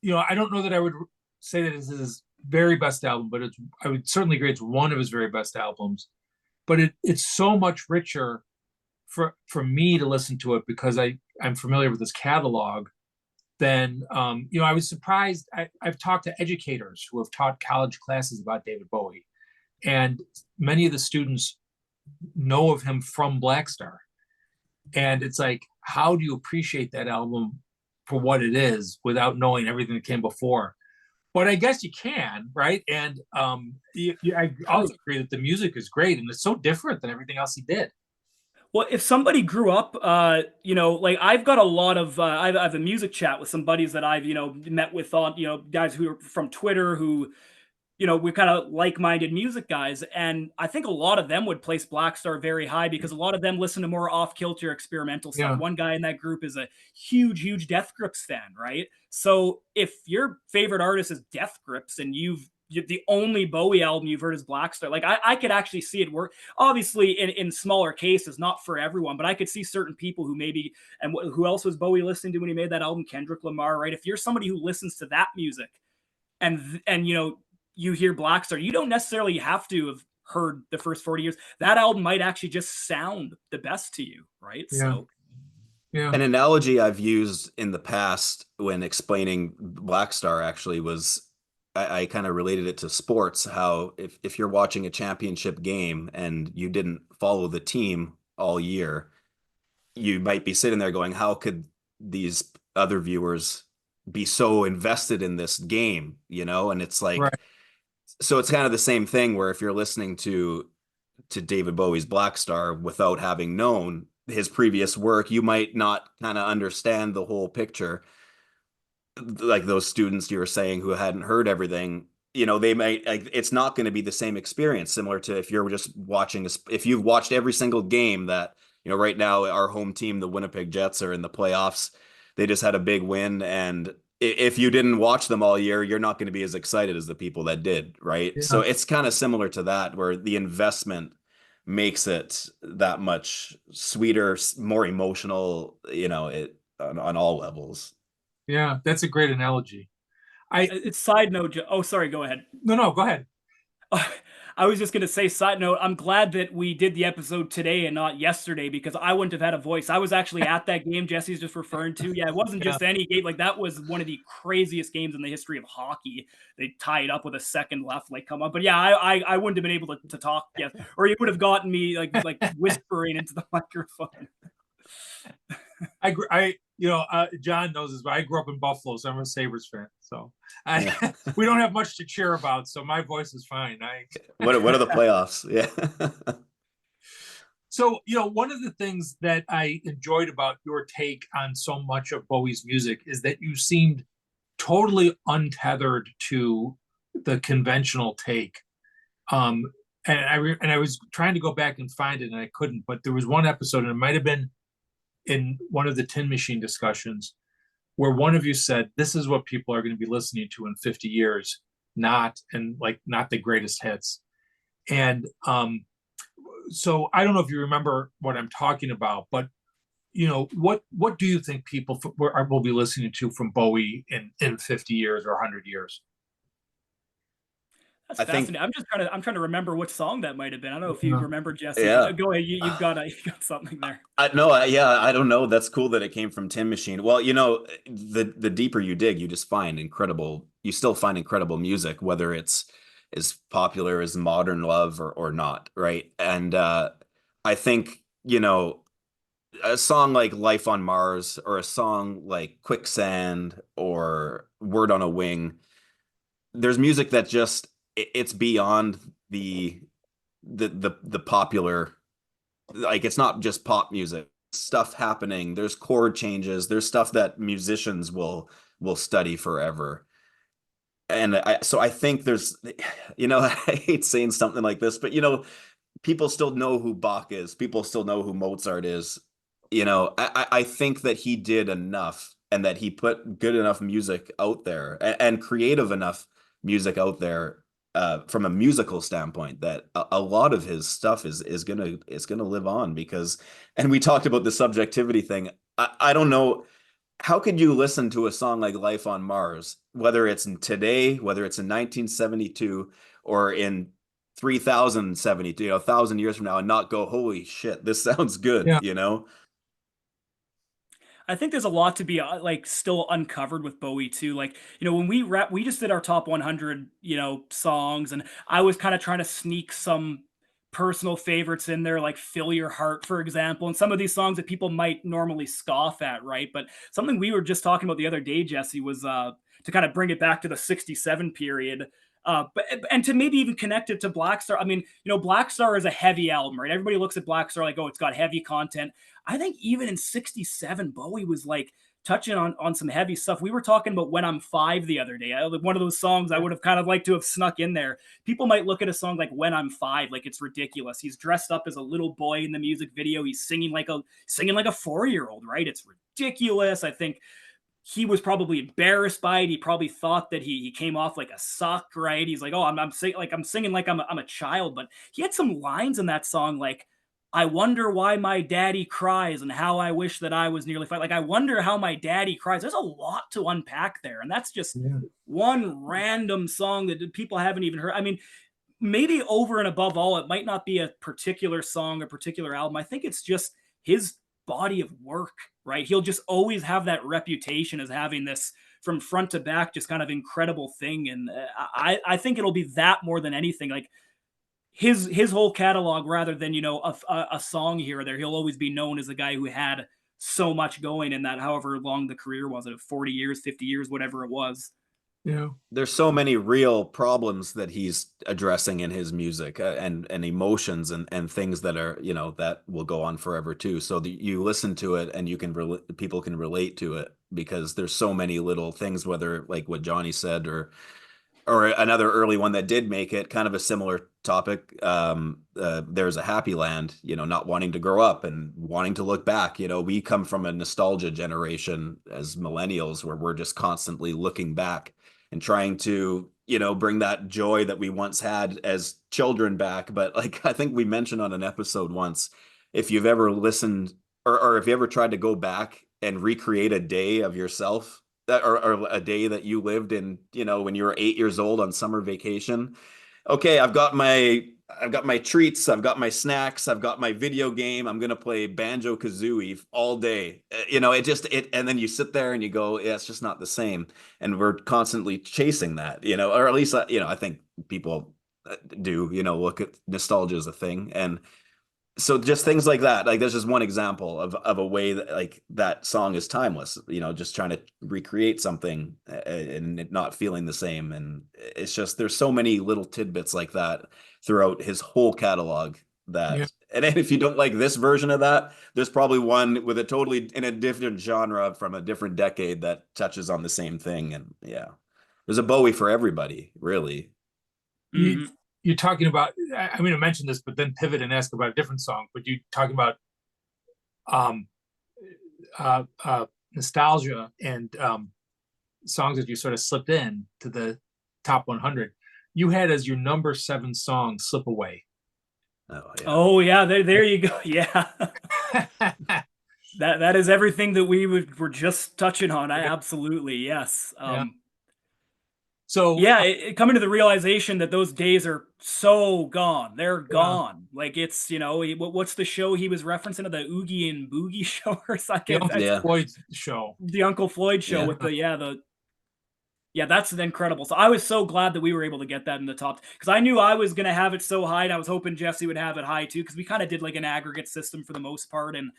Speaker 1: I don't know that I would say that it's his very best album, but I would certainly agree it's one of his very best albums. But it's so much richer for me to listen to it, because I'm familiar with his catalog. Then I was surprised. I've talked to educators who have taught college classes about David Bowie, and many of the students know of him from Black Star. And it's like, how do you appreciate that album for what it is without knowing everything that came before? But I guess you can, right? And I also agree that the music is great, and it's so different than everything else he did.
Speaker 2: Well, if somebody grew up, like I've got a lot of, I have a music chat with some buddies that I've, met with on, guys who are from Twitter who, we're kind of like-minded music guys. And I think a lot of them would place Black Star very high, because a lot of them listen to more off-kilter experimental stuff.
Speaker 1: Yeah.
Speaker 2: One guy in that group is a huge Death Grips fan, right? So if your favorite artist is Death Grips and you've the only Bowie album you've heard is Black Star. Like I could actually see it work. Obviously, in smaller cases, not for everyone, but I could see certain people who maybe, and who else was Bowie listening to when he made that album? Kendrick Lamar, right? If you're somebody who listens to that music, and you know, you hear Black Star, you don't necessarily have to have heard the first 40 years. That album might actually just sound the best to you, right?
Speaker 1: Yeah.
Speaker 2: So
Speaker 1: Yeah.
Speaker 3: An analogy I've used in the past when explaining Black Star actually was I kind of related it to sports, how if you're watching a championship game and you didn't follow the team all year, you might be sitting there going, how could these other viewers be so invested in this game, you know? And it's like,
Speaker 1: Right.
Speaker 3: so it's kind of the same thing where if you're listening to David Bowie's Black Star without having known his previous work, you might not kind of understand the whole picture. Like those students you were saying who hadn't heard everything, you know, they might, like, it's not going to be the same experience, similar to if you're just watching, if you've watched every single game that, you know, right now our home team, the Winnipeg Jets, are in the playoffs. They just had a big win. And if you didn't watch them all year, you're not going to be as excited as the people that did, right?
Speaker 1: Yeah.
Speaker 3: So it's kind of similar to that, where the investment makes it that much sweeter, more emotional, you know, it on all levels.
Speaker 1: Yeah, that's a great analogy.
Speaker 2: it's side note. Oh, sorry. Go ahead.
Speaker 1: No, go ahead.
Speaker 2: I was just going to say, side note, I'm glad that we did the episode today and not yesterday, because I wouldn't have had a voice. I was actually at that game Jesse's just referring to. Yeah, it wasn't just any game. Like, that was one of the craziest games in the history of hockey. They tied up with a second left, like, come on. But yeah, I wouldn't have been able to talk yet, or you would have gotten me like whispering into the microphone.
Speaker 1: John knows this, but I grew up in Buffalo, so I'm a Sabres fan. So
Speaker 3: Yeah.
Speaker 1: we don't have much to cheer about, so my voice is fine.
Speaker 3: What are the playoffs? Yeah.
Speaker 1: So, you know, one of the things that I enjoyed about your take on so much of Bowie's music is that you seemed totally untethered to the conventional take. And I was trying to go back and find it, and I couldn't. But there was one episode, and it might have been in one of the Tin Machine discussions, where one of you said, "This is what people are going to be listening to in 50 years, not the greatest hits." And so I don't know if you remember what I'm talking about, but you know, what do you think people will be listening to from Bowie in 50 years or 100 years?
Speaker 2: That's
Speaker 3: I think,
Speaker 2: fascinating. I'm trying to remember what song that might have been. I don't know if you remember, Jesse.
Speaker 3: yeah.
Speaker 2: Go ahead. You've got something there.
Speaker 3: Yeah, I don't know. That's cool that it came from Tin Machine. Well, you know, the deeper you dig, you just find incredible. You still find incredible music, whether it's as popular as Modern Love or not, right? And I think, you know, a song like Life on Mars, or a song like Quicksand, or Word on a Wing, there's music that just it's beyond the popular, like, it's not just pop music. Stuff happening, there's chord changes, there's stuff that musicians will study forever. And I think there's, you know, I hate saying something like this, but you know, people still know who Bach is, people still know who Mozart is. You know, I think that he did enough, and that he put good enough music out there, and creative enough music out there, from a musical standpoint, that a lot of his stuff is gonna live on. Because, and we talked about the subjectivity thing. I don't know, how could you listen to a song like Life on Mars, whether it's in today, whether it's in 1972, or in 3072, you know, 1,000 years from now, and not go, holy shit, this sounds good,
Speaker 1: Yeah.
Speaker 3: you know?
Speaker 2: I think there's a lot to be still uncovered with Bowie too. Like, you know, when we just did our top 100, you know, songs, and I was kind of trying to sneak some personal favorites in there, like Fill Your Heart, for example, and some of these songs that people might normally scoff at, right? But something we were just talking about the other day, Jesse, was to kind of bring it back to the 67 period. And to maybe even connect it to Black Star. I mean, you know, Black Star is a heavy album, right? Everybody looks at Black Star like, oh, it's got heavy content. I think even in 67, Bowie was like touching on some heavy stuff. We were talking about When I'm Five the other day. One of those songs I would have kind of liked to have snuck in there. People might look at a song like When I'm Five like it's ridiculous. He's dressed up as a little boy in the music video. He's singing like a 4-year-old, right? It's ridiculous. I think he was probably embarrassed by it. He probably thought that he came off like a suck, right? He's like, oh, I'm singing like I'm a child. But he had some lines in that song like, I wonder why my daddy cries and how I wish that I was nearly 5. Like, I wonder how my daddy cries. There's a lot to unpack there. And that's just one random song that people haven't even heard. I mean, maybe over and above all, it might not be a particular song or particular album. I think it's just his body of work, right? He'll just always have that reputation as having this from front to back, just kind of incredible thing. And I think it'll be that more than anything. Like his whole catalog, rather than, you know, a song here or there, he'll always be known as the guy who had so much going in that, however long the career was, it 40 years, 50 years, whatever it was.
Speaker 1: Yeah.
Speaker 3: There's so many real problems that he's addressing in his music, and emotions and things that are, you know, that will go on forever too. So you listen to it and you can people can relate to it because there's so many little things, whether like what Johnny said or another early one that did make it, kind of a similar topic. There's a Happy Land, you know, not wanting to grow up and wanting to look back. You know, we come from a nostalgia generation as millennials where we're just constantly looking back and trying to, you know, bring that joy that we once had as children back. But like, I think we mentioned on an episode once, if you've ever listened or if you ever tried to go back and recreate a day of yourself, or a day that you lived in, you know, when you were 8 years old on summer vacation. Okay, I've got my treats, I've got my snacks, I've got my video game. I'm gonna play Banjo-Kazooie all day. You know, and then you sit there and you go, yeah, it's just not the same. And we're constantly chasing that, you know, or at least, you know, I think people do, you know, look at nostalgia as a thing. And so just things like that, like there's just one example of a way that like that song is timeless, you know, just trying to recreate something and it not feeling the same. And it's just, there's so many little tidbits like that throughout his whole catalog that, and then if you don't like this version of that, there's probably one with a totally in a different genre from a different decade that touches on the same thing. And yeah, there's a Bowie for everybody, really.
Speaker 1: You're talking about, I mean, I mentioned this, but then pivot and ask about a different song, but you're talking about nostalgia and songs that you sort of slipped in to the top 100. You had as your number 7 song Slip Away.
Speaker 2: Oh yeah, there you go. Yeah. that is everything that were just touching on. Absolutely, yes.
Speaker 1: So
Speaker 2: yeah, coming to the realization that those days are so gone. They're gone. Like it's, you know, what's the show he was referencing? The Oogie and Boogie show or something?
Speaker 1: The Floyd show.
Speaker 2: The Uncle Floyd show with yeah, that's incredible. So I was so glad that we were able to get that in the top, because I knew I was going to have it so high, and I was hoping Jesse would have it high too, because we kind of did like an aggregate system for the most part. And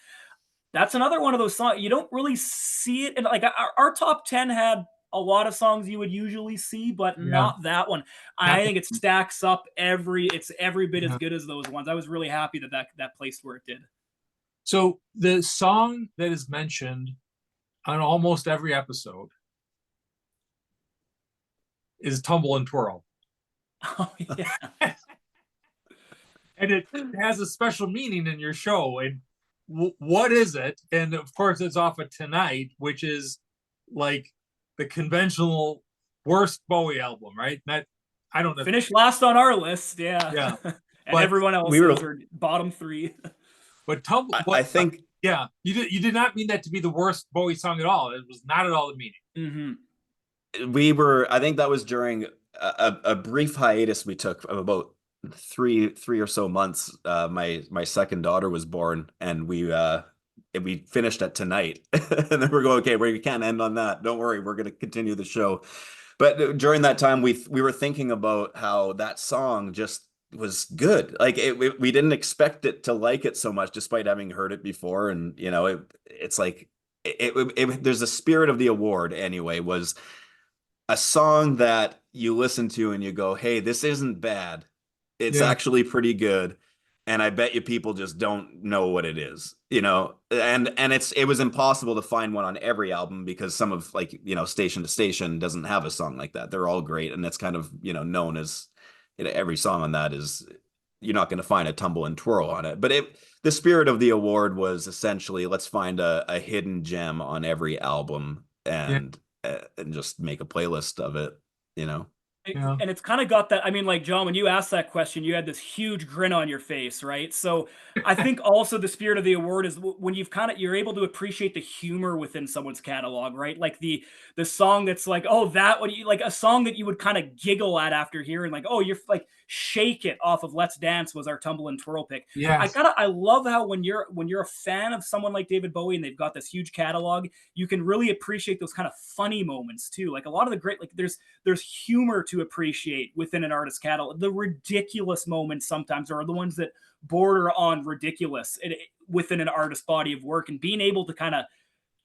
Speaker 2: that's another one of those songs you don't really see it. And like our top 10 had a lot of songs you would usually see, but not that one. I think it stacks up it's every bit as good as those ones. I was really happy that placed where it did.
Speaker 1: So the song that is mentioned on almost every episode is Tumble and Twirl.
Speaker 2: Oh yeah.
Speaker 1: And it has a special meaning in your show. And what is it? And of course it's off of Tonight, which is like the conventional worst Bowie album, right? That I don't know.
Speaker 2: Finished last on our list, yeah. And but everyone else were bottom 3.
Speaker 1: But Tumble,
Speaker 3: I think,
Speaker 1: yeah, you did not mean that to be the worst Bowie song at all. It was not at all the meaning.
Speaker 3: I think that was during a brief hiatus we took of about three or so months. My second daughter was born, and we finished at Tonight. And then we're going, okay, we can't end on that. Don't worry, we're going to continue the show. But during that time, we were thinking about how that song just was good. Like we didn't expect it to like it so much, despite having heard it before. And you know, it's like there's a spirit of the award anyway. Was a song that you listen to and you go, hey, this isn't bad. It's actually pretty good. And I bet you people just don't know what it is, you know, and it was impossible to find one on every album, because some of, like, you know, Station to Station doesn't have a song like that. They're all great. And that's kind of, you know, known as, you know, every song on that is, you're not going to find a Tumble and Twirl on it. But the spirit of the award was essentially, let's find a hidden gem on every album and just make a playlist of it, you know.
Speaker 1: Yeah.
Speaker 2: And it's kind of got that. I mean, like, John, when you asked that question, you had this huge grin on your face, right? So I think also the spirit of the award is when you're able to appreciate the humor within someone's catalog, right? Like the song that's like, oh, that one, like a song that you would kind of giggle at after hearing, like, oh, you're like Shake It off of Let's Dance was our Tumble and Twirl pick.
Speaker 1: Yes.
Speaker 2: I love how when you're a fan of someone like David Bowie and they've got this huge catalog, you can really appreciate those kind of funny moments too. Like a lot of the great, like there's humor to appreciate within an artist's catalog. The ridiculous moments sometimes are the ones that border on ridiculous within an artist's body of work, and being able to kind of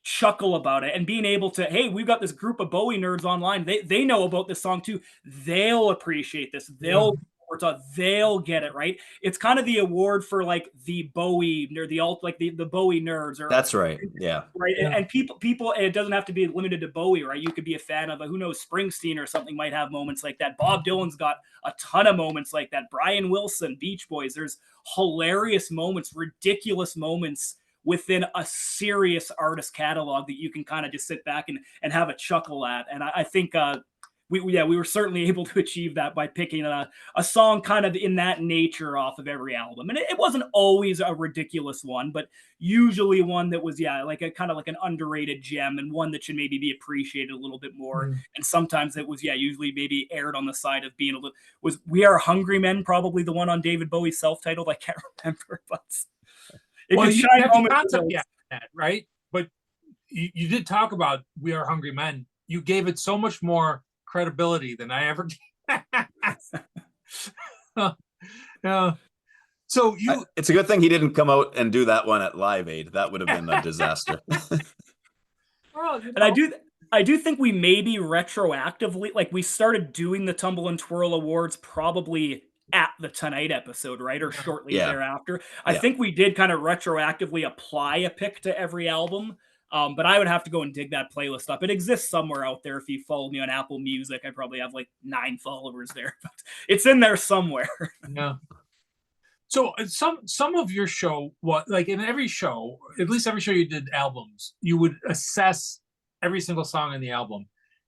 Speaker 2: chuckle about it and being able to, hey, we've got this group of Bowie nerds online. They know about this song too. They'll appreciate this. They'll get it, right? It's kind of the award for like the Bowie or the Bowie nerds, or
Speaker 3: That's right. Yeah.
Speaker 2: right.
Speaker 1: Yeah.
Speaker 2: And people, it doesn't have to be limited to Bowie, right? You could be a fan of who knows, Springsteen or something might have moments like that. Bob Dylan's got a ton of moments like that. Brian Wilson, Beach Boys. There's hilarious moments, ridiculous moments within a serious artist catalog that you can kind of just sit back and have a chuckle at. And I think we were certainly able to achieve that by picking a song kind of in that nature off of every album. And it wasn't always a ridiculous one, but usually one that was, like a kind of like an underrated gem, and one that should maybe be appreciated a little bit more. And sometimes it was, usually maybe aired on the side of being a little, was We Are Hungry Men probably the one on David Bowie's self-titled? I can't remember, but
Speaker 1: you have the concept, that, right? But you did talk about We Are Hungry Men. You gave it so much more credibility than I ever So
Speaker 3: it's a good thing he didn't come out and do that one at Live Aid. That would have been a disaster.
Speaker 2: Well, and I do think we maybe retroactively, like, we started doing the Tumble and Twirl Awards probably at the Tonight episode, right? Or shortly thereafter. I think we did kind of retroactively apply a pick to every album. But I would have to go and dig that playlist up. It exists somewhere out there. If you follow me on Apple Music, I probably have like 9 followers there, but it's in there somewhere.
Speaker 1: Yeah. So some of your show, like in every show, at least every show you did albums, you would assess every single song in the album,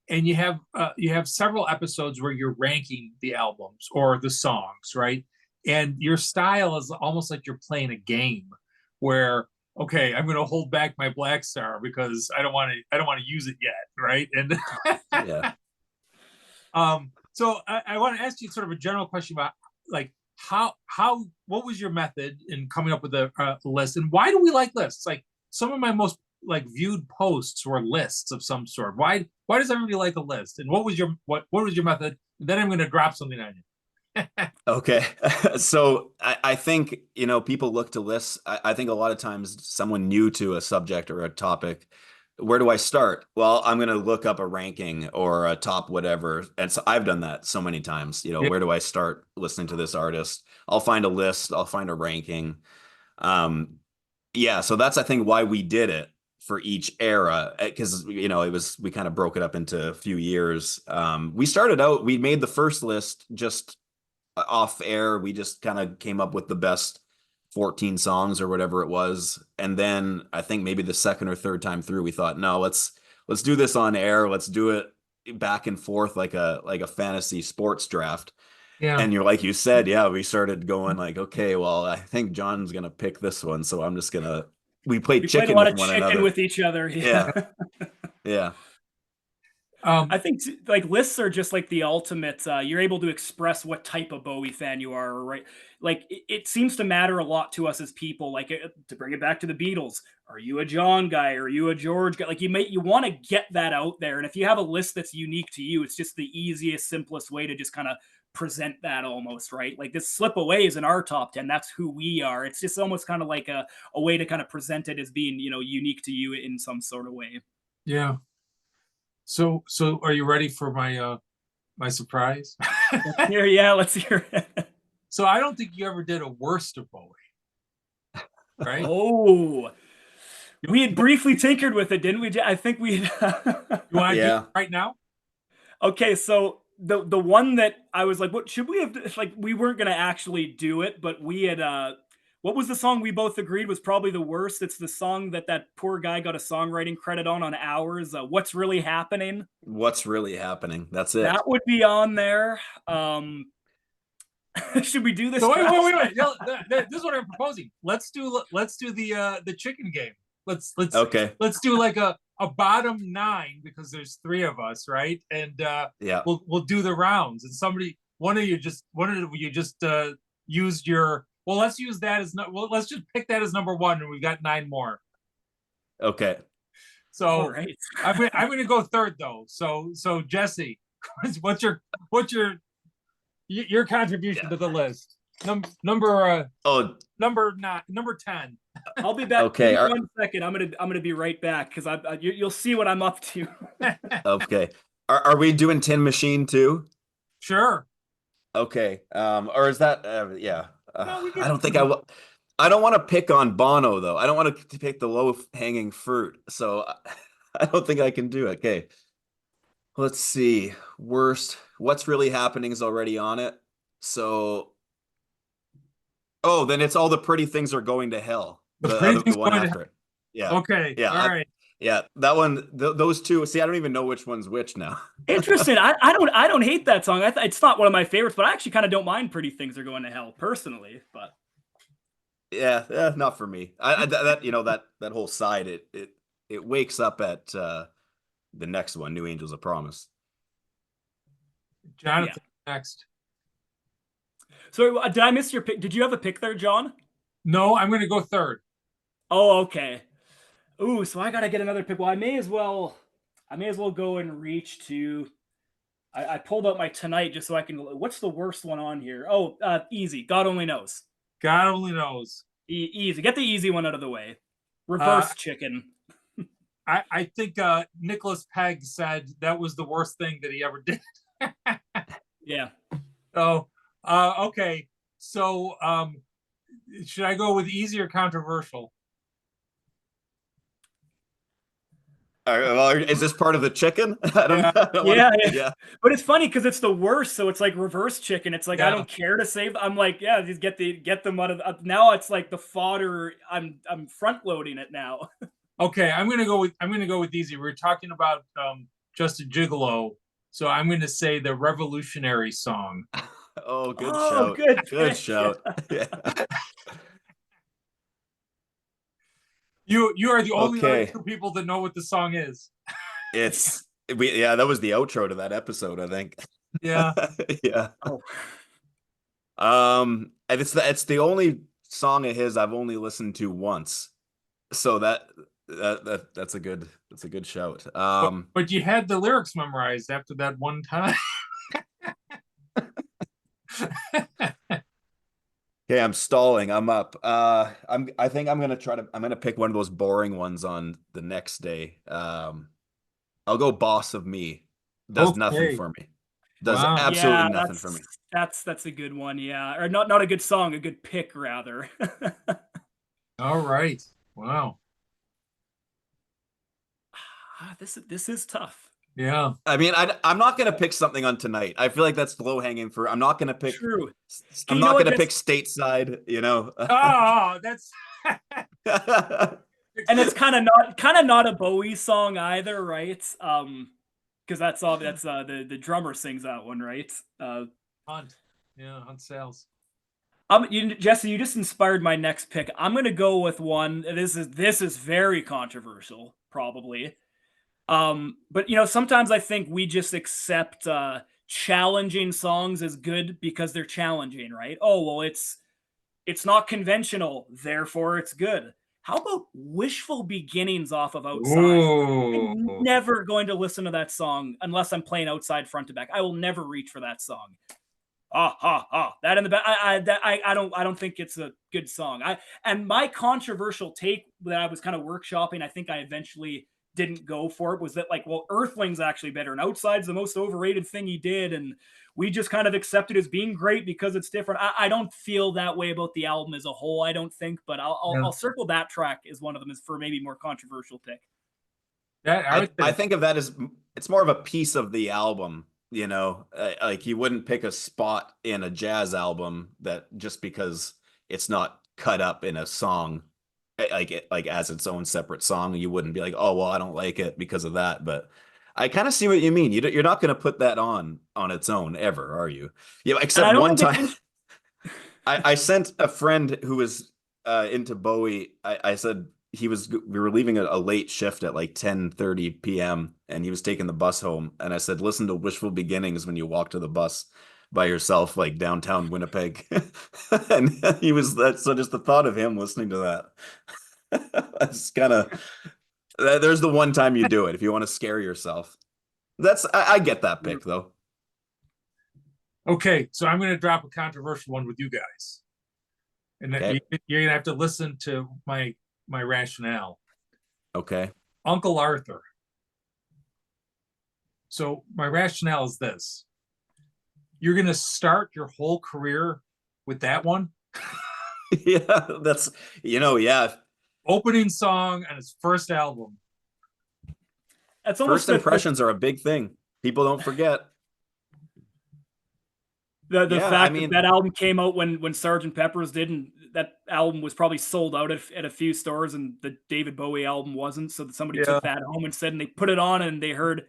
Speaker 1: and you have several episodes where you're ranking the albums or the songs, right? And your style is almost like you're playing a game where, okay, I'm going to hold back my Black Star because I don't want to use it yet, right? And
Speaker 3: yeah.
Speaker 1: So I want to ask you sort of a general question about like what was your method in coming up with a list, and why do we like lists? Like some of my most like viewed posts were lists of some sort. Why does everybody like a list? And what was your method? And then I'm going to drop something on you.
Speaker 3: Okay. So I think, people look to lists. I think a lot of times someone new to a subject or a topic, where do I start? Well, I'm going to look up a ranking or a top whatever. And so I've done that so many times, where do I start listening to this artist? I'll find a list. I'll find a ranking. So that's, I think, why we did it for each era, because we kind of broke it up into a few years. We made the first list just off air. We just kind of came up with the best 14 songs or whatever it was, and then I think maybe the second or third time through we thought, no, let's do this on air. Let's do it back and forth like a fantasy sports draft. And like you said, we started going like, okay, well, I think John's gonna pick this one, so I'm just gonna we played chicken with one another.
Speaker 2: With each other.
Speaker 3: Yeah.
Speaker 2: I think like lists are just like the ultimate. You're able to express what type of Bowie fan you are, right? Like it seems to matter a lot to us as people. Like to bring it back to the Beatles, are you a John guy? Are you a George guy? Like you want to get that out there, and if you have a list that's unique to you, it's just the easiest, simplest way to just kind of present that almost, right? Like this Slip Away is in our top 10. That's who we are. It's just almost kind of like a way to kind of present it as being, unique to you in some sort of way.
Speaker 1: Yeah. So are you ready for my surprise?
Speaker 2: Let's hear it.
Speaker 1: So I don't think you ever did a worst of Bowie, right?
Speaker 2: Oh, we had briefly tinkered with it, didn't we? I think we.
Speaker 1: You want to do it right now?
Speaker 2: Okay, so the one that I was like, what should we have? Like, we weren't gonna actually do it, but we had What was the song we both agreed was probably the worst? It's the song that poor guy got a songwriting credit on Hours. What's Really Happening?
Speaker 3: What's Really Happening? That's it.
Speaker 2: That would be on there. Should we do this?
Speaker 1: So wait. This is what I'm proposing. Let's do the chicken game. Let's do like a bottom 9 because there's 3 of us, right? And
Speaker 3: yeah,
Speaker 1: we'll do the rounds. And one of you just used your. Well, let's use that as let's just pick that as number 1, and we've got 9 more.
Speaker 3: Okay.
Speaker 1: So right. I'm gonna go third though. So Jesse, what's your contribution to the list? Number 10.
Speaker 2: I'll be back.
Speaker 3: Okay.
Speaker 2: In 1 second. I'm gonna be right back because you'll see what I'm up to.
Speaker 3: Okay. Are we doing Tin Machine too?
Speaker 1: Sure.
Speaker 3: Okay. Or is that yeah?
Speaker 1: No,
Speaker 3: I don't think I don't want to pick on Bono though. I don't want to pick the low hanging fruit. So I don't think I can do it. Okay. Let's see. Worst. What's Really Happening is already on it. So oh, then it's All the Pretty Things Are Going to Hell. The one after it. Yeah.
Speaker 1: Okay.
Speaker 3: Yeah.
Speaker 1: All right.
Speaker 3: Yeah, that one. Those two. See, I don't even know which one's which now.
Speaker 2: Interesting. I don't hate that song. It's not one of my favorites, but I actually kind of don't mind Pretty Things Are Going to Hell personally. But
Speaker 3: yeah, not for me. That whole side it wakes up at the next one, New Angels of Promise.
Speaker 1: Jonathan, next.
Speaker 2: So did I miss your pick? Did you have a pick there, John?
Speaker 1: No, I'm going to go third.
Speaker 2: Oh, okay. Ooh, so I gotta get another pick. Well, I may as well go and reach to. I pulled out my Tonight just so I can. What's the worst one on here? Oh, easy. God Only Knows.
Speaker 1: God Only Knows.
Speaker 2: Easy. Get the easy one out of the way. Reverse Chicken.
Speaker 1: I think Nicholas Pegg said that was the worst thing that he ever did.
Speaker 2: Yeah.
Speaker 1: Oh, okay. So, should I go with easy or controversial?
Speaker 3: Well, is this part of the chicken?
Speaker 2: Yeah. But it's funny because it's the worst. So it's like reverse chicken. It's like I don't care to save. I'm like, yeah, just get them out of. Now it's like the fodder. I'm front loading it now.
Speaker 1: Okay, I'm gonna go with easy. We're talking about Just a Gigolo, so I'm gonna say the Revolutionary Song.
Speaker 3: Oh, good shout. Good shout. Yeah.
Speaker 1: You are the only other 2 people that know what the song is.
Speaker 3: That was the outro to that episode, I think.
Speaker 1: Yeah.
Speaker 3: Yeah. And it's the only song of his I've only listened to once. So that's a good shout.
Speaker 1: But you had the lyrics memorized after that one time.
Speaker 3: Okay, I'm stalling. I'm up. I think I'm gonna pick one of those boring ones on the next day. I'll go Boss of Me. Does nothing for me. Does absolutely nothing for me.
Speaker 2: That's a good one, yeah. Or not a good song, a good pick rather.
Speaker 1: All right. Wow.
Speaker 2: This is tough.
Speaker 1: Yeah.
Speaker 3: I mean, I'm not gonna pick something on Tonight. I feel like that's low hanging fruit. I'm not gonna pick.
Speaker 2: True.
Speaker 3: I'm not gonna pick Stateside.
Speaker 1: Oh, that's.
Speaker 2: And it's kind of not a Bowie song either, right? Because that's the drummer sings that one, right?
Speaker 1: Hunt. Yeah, Hunt Sales.
Speaker 2: Jesse, you just inspired my next pick. I'm gonna go with one. This is very controversial, probably. But sometimes I think we just accept challenging songs as good because they're challenging, right? Oh, well, it's not conventional, therefore it's good. How about Wishful Beginnings off of Outside? I'm never going to listen to that song unless I'm playing Outside front to back. I will never reach for that song. That in the back. I don't think it's a good song. And my controversial take that I was kind of workshopping, I think I eventually didn't go for it, was that Earthling's actually better and Outside's the most overrated thing he did, and we just kind of accept it as being great because it's different. I don't feel that way about the album as a whole, I don't think, but I'll circle that track as one of them as for maybe more controversial pick.
Speaker 3: I think of that as it's more of a piece of the album, like you wouldn't pick a spot in a jazz album that just because it's not cut up in a song, like as its own separate song. You wouldn't be like, oh well, I don't like it because of that. But I kind of see what you mean. You're not going to put that on its own ever, are you? Yeah, except one time. I sent a friend who was into Bowie. I said we were leaving a late shift at like 10:30 p.m. and he was taking the bus home. And I said, listen to Wishful Beginnings when you walk to the bus by yourself, like downtown Winnipeg. And so just the thought of him listening to that. That's kind of, there's the one time you do it if you want to scare yourself. I get that pick though.
Speaker 1: Okay, so I'm going to drop a controversial one with you guys, and
Speaker 3: Okay.
Speaker 1: you're going to have to listen to my rationale.
Speaker 3: Okay.
Speaker 1: Uncle Arthur. So my rationale is this: you're going to start your whole career with that one.
Speaker 3: Yeah, that's yeah.
Speaker 1: Opening song on his first album.
Speaker 2: That's almost
Speaker 3: first impressions are a big thing. People don't forget.
Speaker 2: The fact that album came out when Sgt. Pepper's did, and that album was probably sold out at a few stores, and the David Bowie album wasn't. So that somebody took that home instead, and they put it on, and they heard.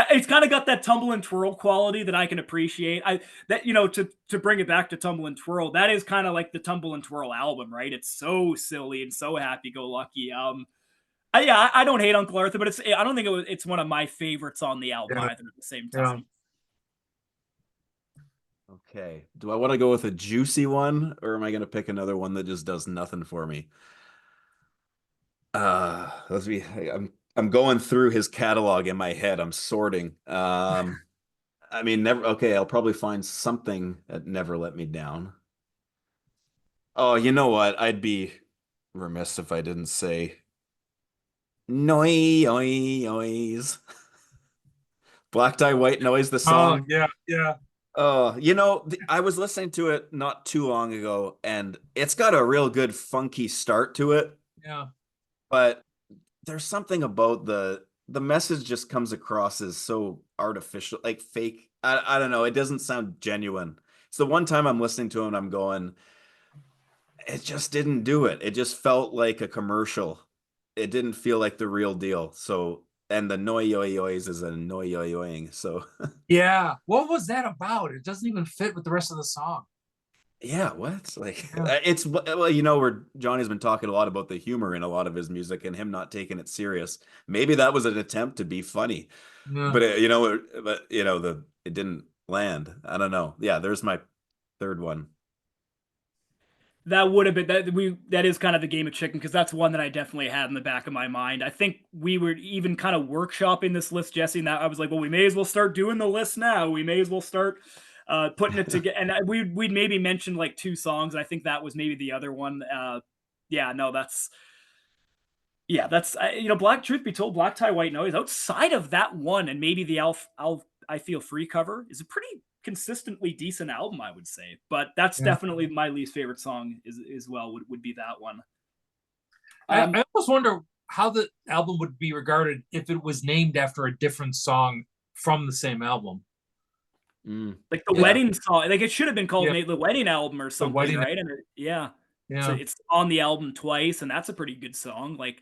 Speaker 2: It's kind of got that tumble and twirl quality that I can appreciate. To bring it back to tumble and twirl, that is kind of like the tumble and twirl album, right? It's so silly and so happy-go-lucky. I don't hate Uncle Arthur, but I don't think it's one of my favorites on the album either at the same time.
Speaker 3: Okay. Do I want to go with a juicy one, or am I going to pick another one that just does nothing for me? Let's see. I'm going through his catalog in my head. I'm sorting. I mean, I'll probably find something that Never Let Me Down. Oh, you know what? I'd be remiss if I didn't say Noise. Black Tie White Noise, the song.
Speaker 1: Oh, yeah.
Speaker 3: I was listening to it not too long ago, and it's got a real good funky start to it.
Speaker 1: Yeah.
Speaker 3: But there's something about the message just comes across as so artificial, like fake. I don't know. It doesn't sound genuine. It's the one time I'm listening to it and I'm going, it just didn't do it. It just felt like a commercial. It didn't feel like the real deal. So, and the noise is a noyoing. So
Speaker 1: yeah. What was that about? It doesn't even fit with the rest of the song.
Speaker 3: Yeah, what? Like it's where Johnny's been talking a lot about the humor in a lot of his music and him not taking it serious. Maybe that was an attempt to be funny, but it didn't land. I don't know. Yeah, there's my third one.
Speaker 2: That would have been that is kind of the game of chicken, because that's one that I definitely had in the back of my mind. I think we were even kind of workshopping this list, Jesse, and that I was like, well, we may as well start doing the list now. We may as well start putting it together. And we'd maybe mentioned like two songs. I think that was maybe the other one. That's truth be told, Black Tie White Noise, outside of that one and maybe the I Feel Free cover, is a pretty consistently decent album, I would say. But that's definitely my least favorite song as well, would be that one.
Speaker 1: I almost wonder how the album would be regarded if it was named after a different song from the same album.
Speaker 2: Like the wedding song, like it should have been called the Wedding Album or something, right? And so it's on the album twice, and that's a pretty good song. Like,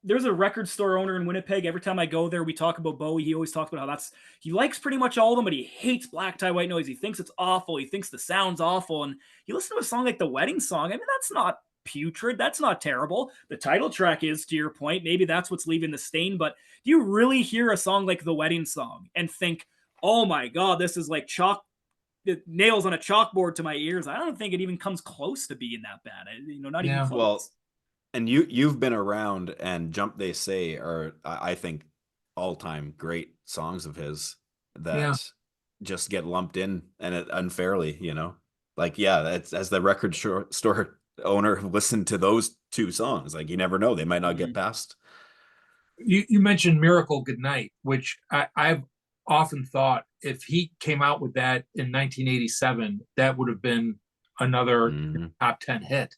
Speaker 2: there's a record store owner in Winnipeg. Every time I go there, we talk about Bowie. He always talks about how he likes pretty much all of them, but he hates Black Tie White Noise. He thinks it's awful. He thinks the sound's awful. And you listen to a song like the Wedding Song, I mean, that's not putrid. That's not terrible. The title track is, to your point, maybe that's what's leaving the stain. But do you really hear a song like the Wedding Song and think, oh my God, this is like nails on a chalkboard to my ears? I don't think it even comes close to being that bad. Not even close.
Speaker 3: Well, and you've been around, and Jump They Say are, I think, all-time great songs of his that just get lumped in and it unfairly, it's, as the record store owner listened to those two songs, like, you never know, they might not get past.
Speaker 1: You mentioned Miracle Goodnight, which I've often thought if he came out with that in 1987, that would have been another top 10 hit.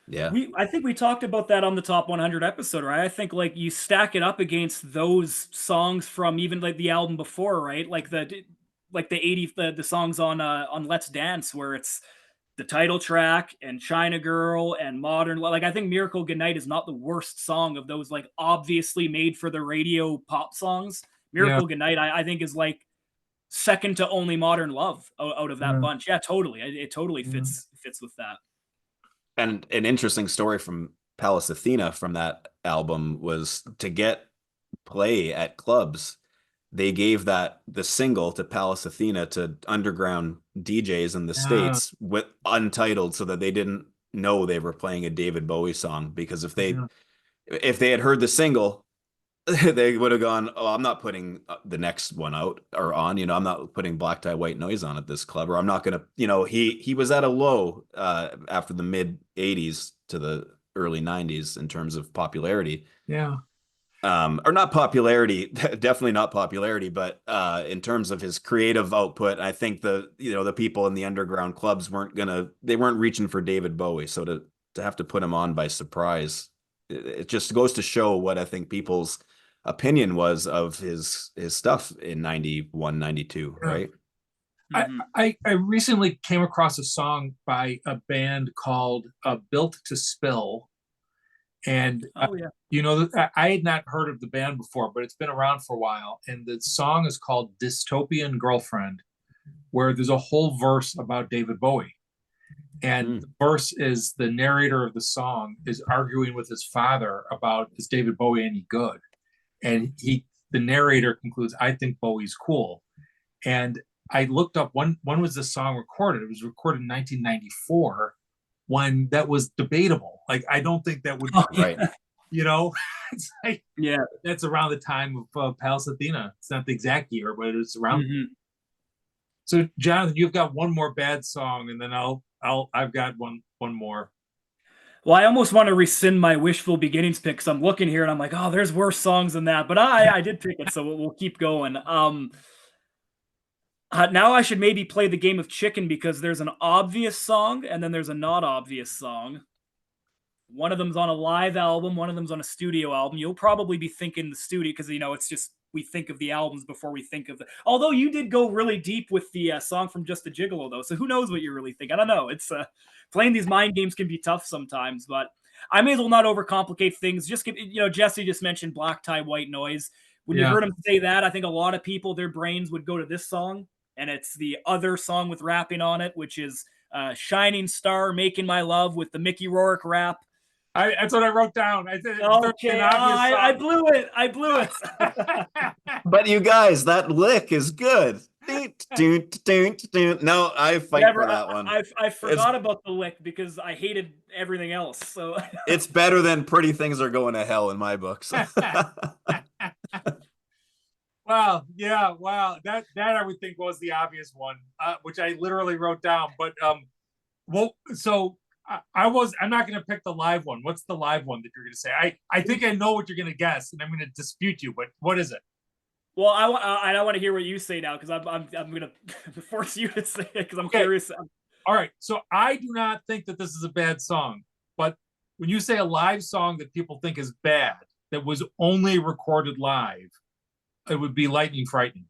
Speaker 3: Yeah.
Speaker 2: I think we talked about that on the Top 100 episode, right? I think like you stack it up against those songs from even like the album before, right? Like like the 80s, the songs on Let's Dance, where it's the title track and China Girl and Modern. Like, I think Miracle Goodnight is not the worst song of those, like, obviously made for the radio pop songs. Miracle Goodnight, I think, is like second to only Modern Love out of that bunch. Yeah, totally. It totally fits with that.
Speaker 3: And an interesting story from Palace Athena from that album was to get play at clubs. They gave the single to Palace Athena to underground DJs in the States with untitled, so that they didn't know they were playing a David Bowie song. Because if they had heard the single, they would have gone, "Oh, I'm not putting the next one out or on. I'm not putting Black Tie White Noise on at this club, or I'm not gonna." He was at a low after the mid '80s to the early '90s in terms of popularity.
Speaker 1: Yeah.
Speaker 3: Or not popularity, definitely not popularity, but in terms of his creative output, I think the people in the underground clubs weren't reaching for David Bowie. So to have to put him on by surprise, it just goes to show what I think people's opinion was of his stuff in 91, 92, right?
Speaker 1: I recently came across a song by a band called Built to Spill. And I had not heard of the band before, but it's been around for a while. And the song is called Dystopian Girlfriend, where there's a whole verse about David Bowie. And the verse is the narrator of the song is arguing with his father about, is David Bowie any good? And the narrator concludes, I think Bowie's cool. And I looked up when was the song recorded? It was recorded in 1994. When that was debatable. Like, I don't think that would,
Speaker 3: right.
Speaker 1: It's like, that's around the time of Palace Athena. It's not the exact year, but it's around. So, Jonathan, you've got one more bad song, and then I've got one more.
Speaker 2: Well, I almost want to rescind my Wishful Beginnings pick, because I'm looking here and I'm like, oh, there's worse songs than that. But I did pick it, so we'll keep going. Now I should maybe play the game of chicken, because there's an obvious song and then there's a not obvious song. One of them's on a live album, one of them's on a studio album. You'll probably be thinking the studio, because it's just we think of the albums before we think of the. Although you did go really deep with the song from Just a Gigolo, though, so who knows what you really think? I don't know. It's playing these mind games can be tough sometimes, but I may as well not overcomplicate things. Just give Jesse just mentioned Black Tie White Noise. When you heard him say that, I think a lot of people, their brains would go to this song. And it's the other song with rapping on it, which is Shining Star, Making My Love, with the Mickey Rourke rap.
Speaker 1: That's what I wrote down. I said,
Speaker 2: okay, I blew it.
Speaker 3: But you guys, that lick is good. No, I fight for that one.
Speaker 2: I forgot about the lick because I hated everything else. So
Speaker 3: it's better than Pretty Things Are Going to Hell in my books.
Speaker 1: Wow. That I would think was the obvious one, which I literally wrote down. But so I'm not going to pick the live one. What's the live one that you're going to say? I think I know what you're going to guess, and I'm going to dispute you. But what is it?
Speaker 2: Well, I want to hear what you say now, because I'm going to force you to say it, because I'm curious.
Speaker 1: All right. So I do not think that this is a bad song, but when you say a live song that people think is bad, that was only recorded live, it would be Lightning Frightening.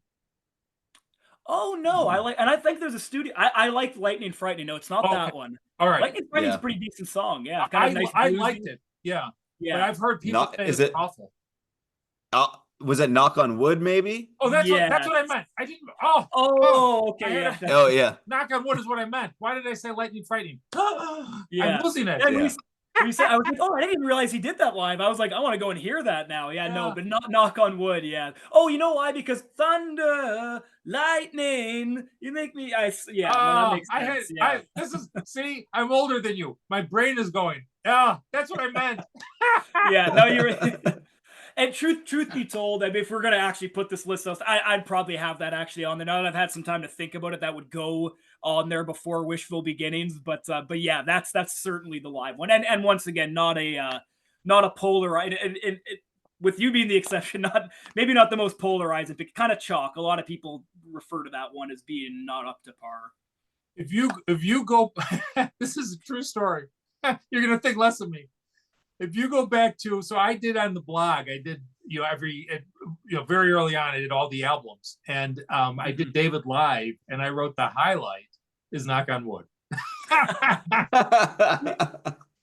Speaker 2: Oh no, I think there's a studio. I like Lightning Frightening. No, it's not that one.
Speaker 1: All right,
Speaker 2: Lightning Frightening's a pretty decent song. Yeah,
Speaker 1: I liked it. Yeah, but I've heard people say it's awful.
Speaker 3: Was it Knock on Wood? Maybe.
Speaker 1: Oh, that's what I meant. I didn't.
Speaker 2: Okay.
Speaker 3: Yeah.
Speaker 1: Knock on Wood is what I meant. Why did I say Lightning Frightening? I'm losing it.
Speaker 2: I was like, I didn't even realize he did that live. I was like, I want to go and hear that now. No, but not Knock on Wood. Yeah. Oh, you know why? Because thunder, lightning, you make me. That makes sense.
Speaker 1: See, I'm older than you. My brain is going. Yeah, that's what I meant.
Speaker 2: No, you're. And truth be told, I mean, if we're gonna actually put this list out, I'd probably have that actually on there. Now that I've had some time to think about it, that would go on there before Wishful Beginnings. But yeah, that's certainly the live one. And once again, not a polarized. And with you being the exception, maybe not the most polarizing, but kind of chalk. A lot of people refer to that one as being not up to par.
Speaker 1: If you go, this is a true story. You're gonna think less of me. If you go back to, so I did on the blog, I did very early on, I did all the albums, and I did David live, and I wrote the highlight is "Knock on Wood."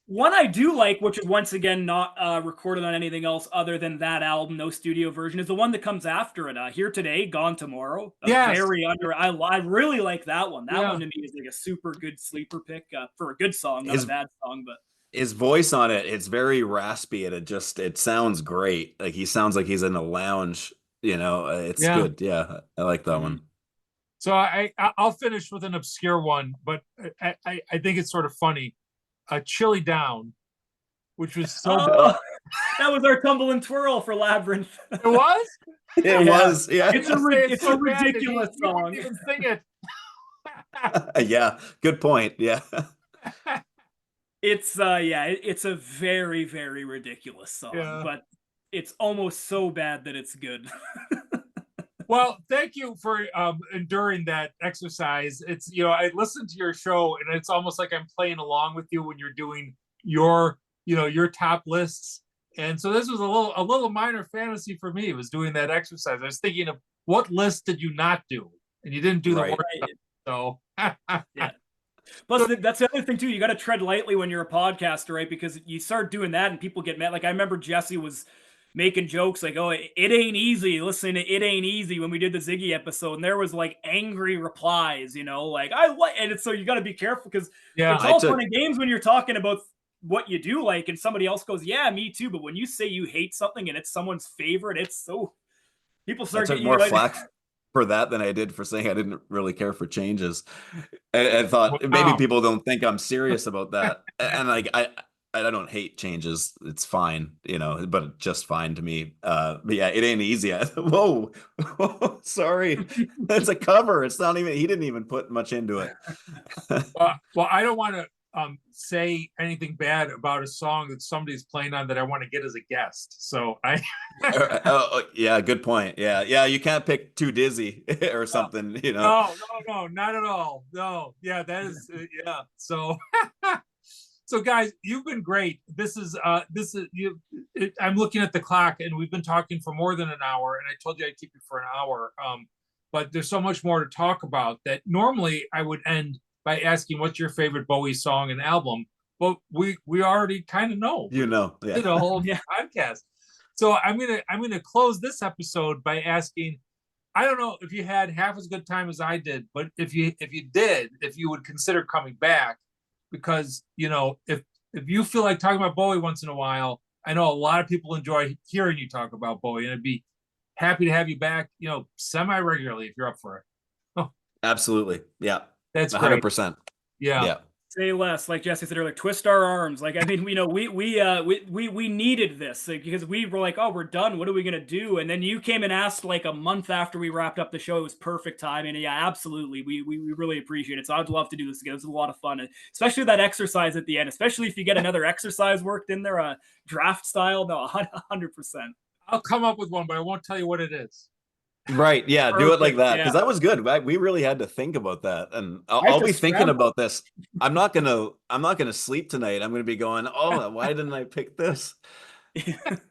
Speaker 2: One I do like, which is once again not recorded on anything else other than that album, no studio version, is the one that comes after it. Here Today, Gone Tomorrow.
Speaker 1: Yes.
Speaker 2: I really like that one. That one to me is like a super good sleeper pick for a good song, not a bad song, but
Speaker 3: his voice on it, it's very raspy and it sounds great. Like he sounds like he's in a lounge, it's good. Yeah, I like that one.
Speaker 1: So I'll finish with an obscure one, but I think it's sort of funny. Chilly Down, which was so
Speaker 2: that was our Tumble and Twirl for Labyrinth.
Speaker 1: It was?
Speaker 3: It was, yeah.
Speaker 2: It's a ridiculous song.
Speaker 1: You wouldn't even sing it.
Speaker 3: Yeah, good point. Yeah.
Speaker 2: It's it's a very, very ridiculous song, but it's almost so bad that it's good.
Speaker 1: Well, thank you for enduring that exercise. It's, I listened to your show and it's almost like I'm playing along with you when you're doing your top lists. And so this was a little minor fantasy for me. It was doing that exercise. I was thinking of what list did you not do? And you didn't do the work. So
Speaker 2: yeah. Plus, that's the other thing too. You got to tread lightly when you're a podcaster, right? Because you start doing that and people get mad. Like I remember Jesse was making jokes like, "Oh, it ain't easy." Listen, it ain't easy when we did the Ziggy episode, and there was like angry replies, like and so you got to be careful because it's all fun and games when you're talking about what you do like, and somebody else goes, "Yeah, me too." But when you say you hate something and it's someone's favorite, it's so people start
Speaker 3: getting more flack for that than I did for saying I didn't really care for changes. I thought maybe people don't think I'm serious about that, and like I don't hate changes. It's fine, but just fine to me. But yeah, it ain't easy. Whoa, sorry. It's a cover. It's not even, he didn't even put much into it.
Speaker 1: Well, I don't want to say anything bad about a song that somebody's playing on that I want to get as a guest. So
Speaker 3: yeah, good point. Yeah. You can't pick Too Dizzy or something,
Speaker 1: No, not at all. No. Yeah, that is, yeah. So, so guys, you've been great. I'm looking at the clock and we've been talking for more than an hour, and I told you I'd keep you for an hour. But there's so much more to talk about that normally I would end by asking what's your favorite Bowie song and album. But we already kind of know. The whole podcast. So I'm gonna close this episode by asking, I don't know if you had half as good time as I did, but if you would consider coming back. Because, if you feel like talking about Bowie once in a while, I know a lot of people enjoy hearing you talk about Bowie, and I'd be happy to have you back, semi-regularly if you're up for it.
Speaker 3: Oh. Absolutely. Yeah.
Speaker 1: That's
Speaker 3: 100%.
Speaker 1: Yeah.
Speaker 2: Say less, like Jesse said earlier, twist our arms. Like, I mean, we needed this because we were like, oh, we're done. What are we going to do? And then you came and asked like a month after we wrapped up the show. It was perfect timing. And yeah, absolutely. We really appreciate it. So I'd love to do this again. It was a lot of fun, especially that exercise at the end, especially if you get another exercise worked in there, a draft style. No, 100%.
Speaker 1: I'll come up with one, but I won't tell you what it is.
Speaker 3: Right. Yeah. Perfect. Do it like that. Because that was good. We really had to think about that. And I'll be thinking about this. I'm not gonna sleep tonight. I'm gonna be going, oh, why didn't I pick this?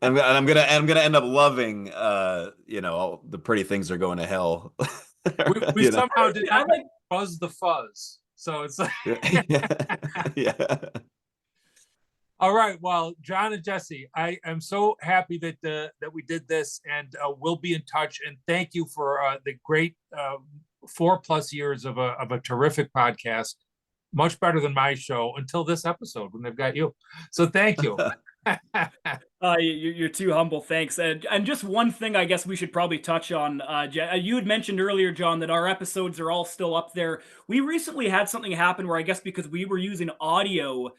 Speaker 3: I'm gonna end up loving all the pretty things are going to hell.
Speaker 1: we somehow did not like Buzz the Fuzz. So it's like
Speaker 3: yeah.
Speaker 1: All right. Well, John and Jesse, I am so happy that we did this, and we'll be in touch. And thank you for the great 4+ years of a terrific podcast. Much better than my show until this episode when they've got you. So thank you.
Speaker 2: You're too humble. Thanks. And just one thing I guess we should probably touch on. You had mentioned earlier, John, that our episodes are all still up there. We recently had something happen where I guess because we were using audio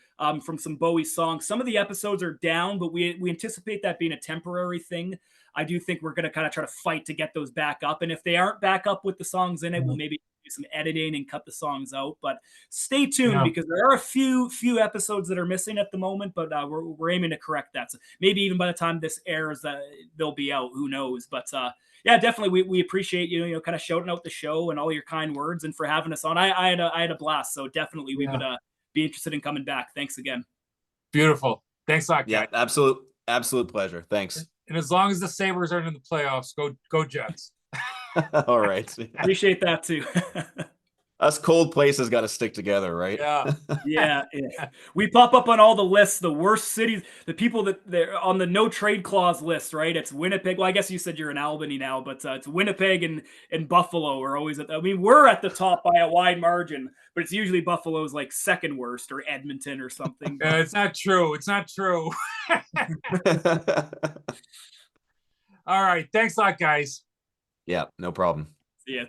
Speaker 2: from some Bowie songs, some of the episodes are down, but we anticipate that being a temporary thing. I do think we're going to kind of try to fight to get those back up. And if they aren't back up with the songs in it, we'll maybe do some editing and cut the songs out. But stay tuned because there are a few episodes that are missing at the moment, but we're aiming to correct that. So maybe even by the time this airs, they'll be out. Who knows? But yeah, definitely we appreciate you kind of shouting out the show and all your kind words and for having us on. I had a blast. So definitely we would be interested in coming back. Thanks again.
Speaker 1: Beautiful. Thanks a lot, guys.
Speaker 3: Yeah, absolute pleasure. Thanks.
Speaker 1: And as long as the Sabres aren't in the playoffs, go Jets.
Speaker 3: All right.
Speaker 2: Appreciate that too.
Speaker 3: Us cold places got to stick together, right?
Speaker 1: Yeah.
Speaker 2: Yeah. We pop up on all the lists, the worst cities, the people that they're on the no trade clause list, right? It's Winnipeg. Well, I guess you said you're in Albany now, but it's Winnipeg and Buffalo are always I mean, we're at the top by a wide margin, but it's usually Buffalo's like second worst or Edmonton or something.
Speaker 1: It's not true. It's not true. All right. Thanks a lot, guys.
Speaker 3: Yeah, no problem.
Speaker 2: Yeah.